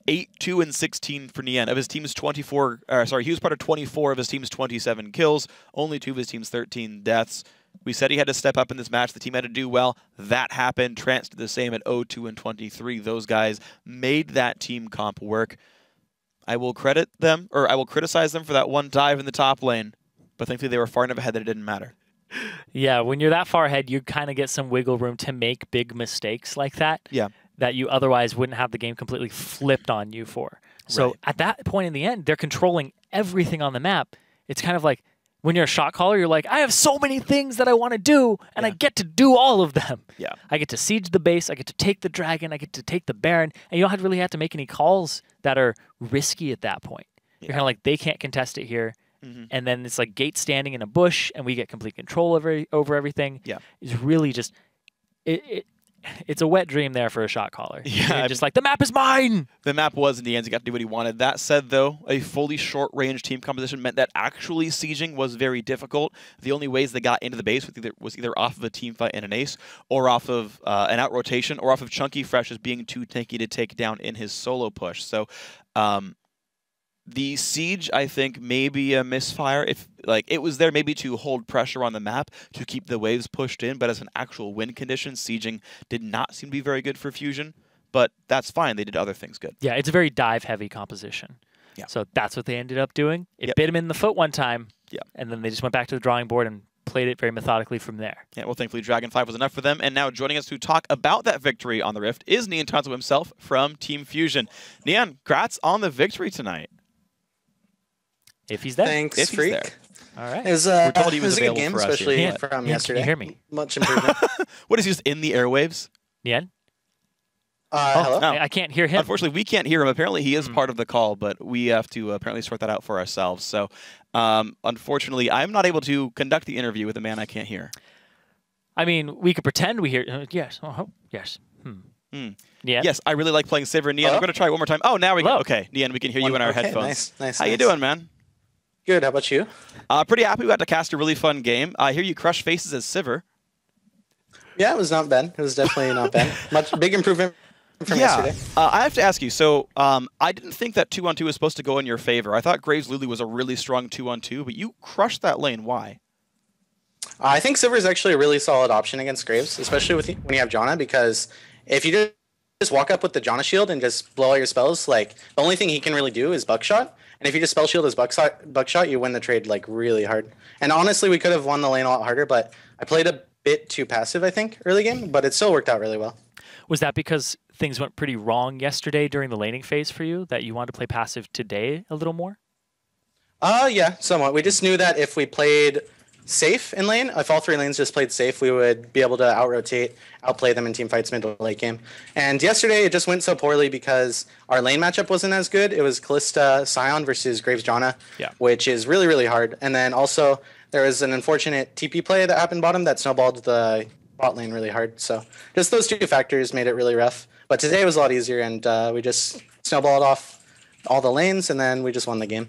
8-2-16 for Nien. Of his team's 24, he was part of 24 of his team's 27 kills. Only 2 of his team's 13 deaths. We said he had to step up in this match. The team had to do well. That happened. Trance did the same at 0-2-23. Those guys made that team comp work. I will credit them, or I will criticize them for that one dive in the top lane, but thankfully they were far enough ahead that it didn't matter. Yeah, when you're that far ahead, you kind of get some wiggle room to make big mistakes like that. Yeah. That you otherwise wouldn't have the game completely flipped on you for. So at that point in the end, they're controlling everything on the map. It's kind of like, when you're a shot caller, you're like, I have so many things that I want to do, and I get to do all of them. Yeah. I get to siege the base, I get to take the Dragon, I get to take the Baron, and you don't really have to make any calls that are risky at that point. You're kind of like, they can't contest it here. And then it's like Gate standing in a bush, and we get complete control over everything. Yeah. It's really just, it's a wet dream there for a shot caller. Yeah, just like, the map is mine! The map was in the end. He got to do what he wanted. That said, though, a fully short-range team composition meant that actually sieging was very difficult. The only ways they got into the base was either off of a team fight and an ace, or off of an out-rotation, or off of Chunky Fresh as being too tanky to take down in his solo push. So, the siege, I think, may be a misfire. If it was there maybe to hold pressure on the map to keep the waves pushed in, but as an actual win condition, sieging did not seem to be very good for Fusion. But that's fine. They did other things good. Yeah, it's a very dive-heavy composition. Yeah. So that's what they ended up doing. It bit him in the foot one time, and then they just went back to the drawing board and played it very methodically from there. Yeah, well, thankfully, Dragon 5 was enough for them. And now joining us to talk about that victory on the Rift is Nian Tanzo himself from Team Fusion. Nian, congrats on the victory tonight. If he's there. Thanks, Freak. There. All right. We're told he was a good game, especially from yesterday. Can you hear me? Much improvement. What, is he just in the airwaves? Nian? Hello? No. I can't hear him. Unfortunately, we can't hear him. Apparently, he is part of the call, but we have to apparently sort that out for ourselves. So, unfortunately, I'm not able to conduct the interview with a man I can't hear. I mean, we could pretend we hear. Yes. Yes. Yeah. Yes, I really like playing Sivir. Nian, I'm going to try it one more time. Oh, now we go. Okay, Nian, we can hear you in our headphones. Nice. How you doing, man? Good. How about you? Pretty happy. We got to cast a really fun game. I hear you crush faces as Sivir. Yeah, it was not bad. It was definitely not bad. Big improvement from yesterday. I have to ask you. So I didn't think that 2-on-2 was supposed to go in your favor. I thought Graves Lulu was a really strong 2-on-2, but you crushed that lane. Why? I think Sivir is actually a really solid option against Graves, especially when you have Janna, because if you just walk up with the Janna shield and just blow all your spells, like the only thing he can really do is buckshot. And if you just spell shield his buckshot, you win the trade like really hard. And honestly, we could have won the lane a lot harder, but I played a bit too passive, I think, early game, but it still worked out really well. Was that because things went pretty wrong yesterday during the laning phase for you, that you wanted to play passive today a little more? Yeah, somewhat. We just knew that if we played safe in lane, if all 3 lanes just played safe, we would be able to out-rotate, outplay them in team fights mid to late game. And yesterday, it just went so poorly because our lane matchup wasn't as good. It was Kalista Sion versus Graves Janna, which is really, really hard. And then also, there was an unfortunate TP play that happened bottom that snowballed the bot lane really hard. So just those 2 factors made it really rough. But today was a lot easier, and we just snowballed off all the lanes, and then we just won the game.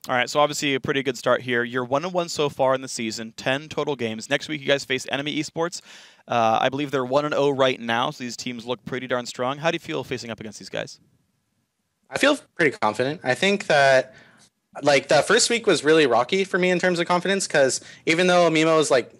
All right, so obviously a pretty good start here. You're 1-1 so far in the season, 10 total games. Next week you guys face Enemy Esports. I believe they're 1-0 right now, so these teams look pretty darn strong. How do you feel facing up against these guys? I feel pretty confident. I think that like the first week was really rocky for me in terms of confidence, because even though Mimo is like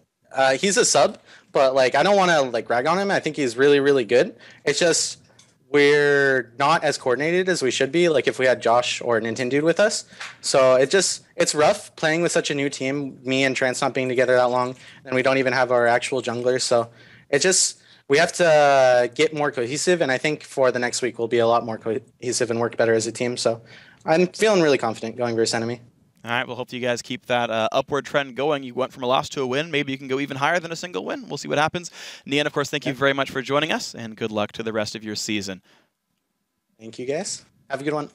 he's a sub, but like I don't want to like rag on him. I think he's really, really good. It's just we're not as coordinated as we should be, like if we had Josh or Nintendude with us. So it's rough playing with such a new team, me and Trance not being together that long, and we don't even have our actual junglers. So we have to get more cohesive, and I think for the next week we'll be a lot more cohesive and work better as a team. So I'm feeling really confident going versus Enemy. All right, we'll hope you guys keep that upward trend going. You went from a loss to a win. Maybe you can go even higher than a single win. We'll see what happens. Nian, of course, thank you very much for joining us, and good luck to the rest of your season. Thank you, guys. Have a good one.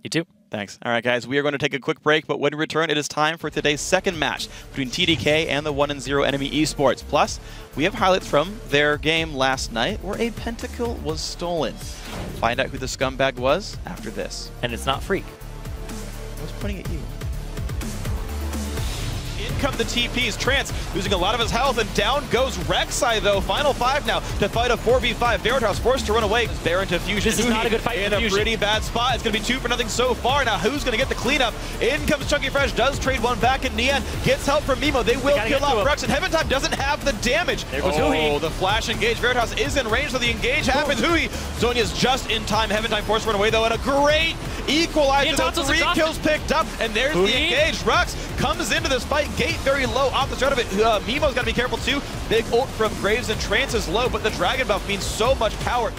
You too. Thanks. All right, guys, we are going to take a quick break, but when we return, it is time for today's second match between TDK and the 1-0 Enemy Esports. Plus, we have highlights from their game last night where a pentakill was stolen. Find out who the scumbag was after this. And it's not Freak. I was pointing at you. In come the TPs. Trance losing a lot of his health, and down goes Rek'Sai, though. Final 5 now to fight a 4v5. Veritas forced to run away. Baron to Fusion. This is not a good fight in for a Fusion. pretty bad spot. It's going to be 2-0 so far. Now, who's going to get the cleanup? In comes Chunky Fresh, does trade one back, and Nian gets help from Mimo. They will kill off Rux, and Heaven Time doesn't have the damage. There goes Hui. The flash engage. Veritas is in range, so the engage happens. Hui. Zhonya's just in time. Heaven Time forced to run away, though, and a great equalizer. 3 kills picked up, and there's the engage. Rux comes into this fight. Gate very low off the start of it. Mimo's got to be careful, too. Big ult from Graves, and Trance is low, but the Dragon buff means so much power.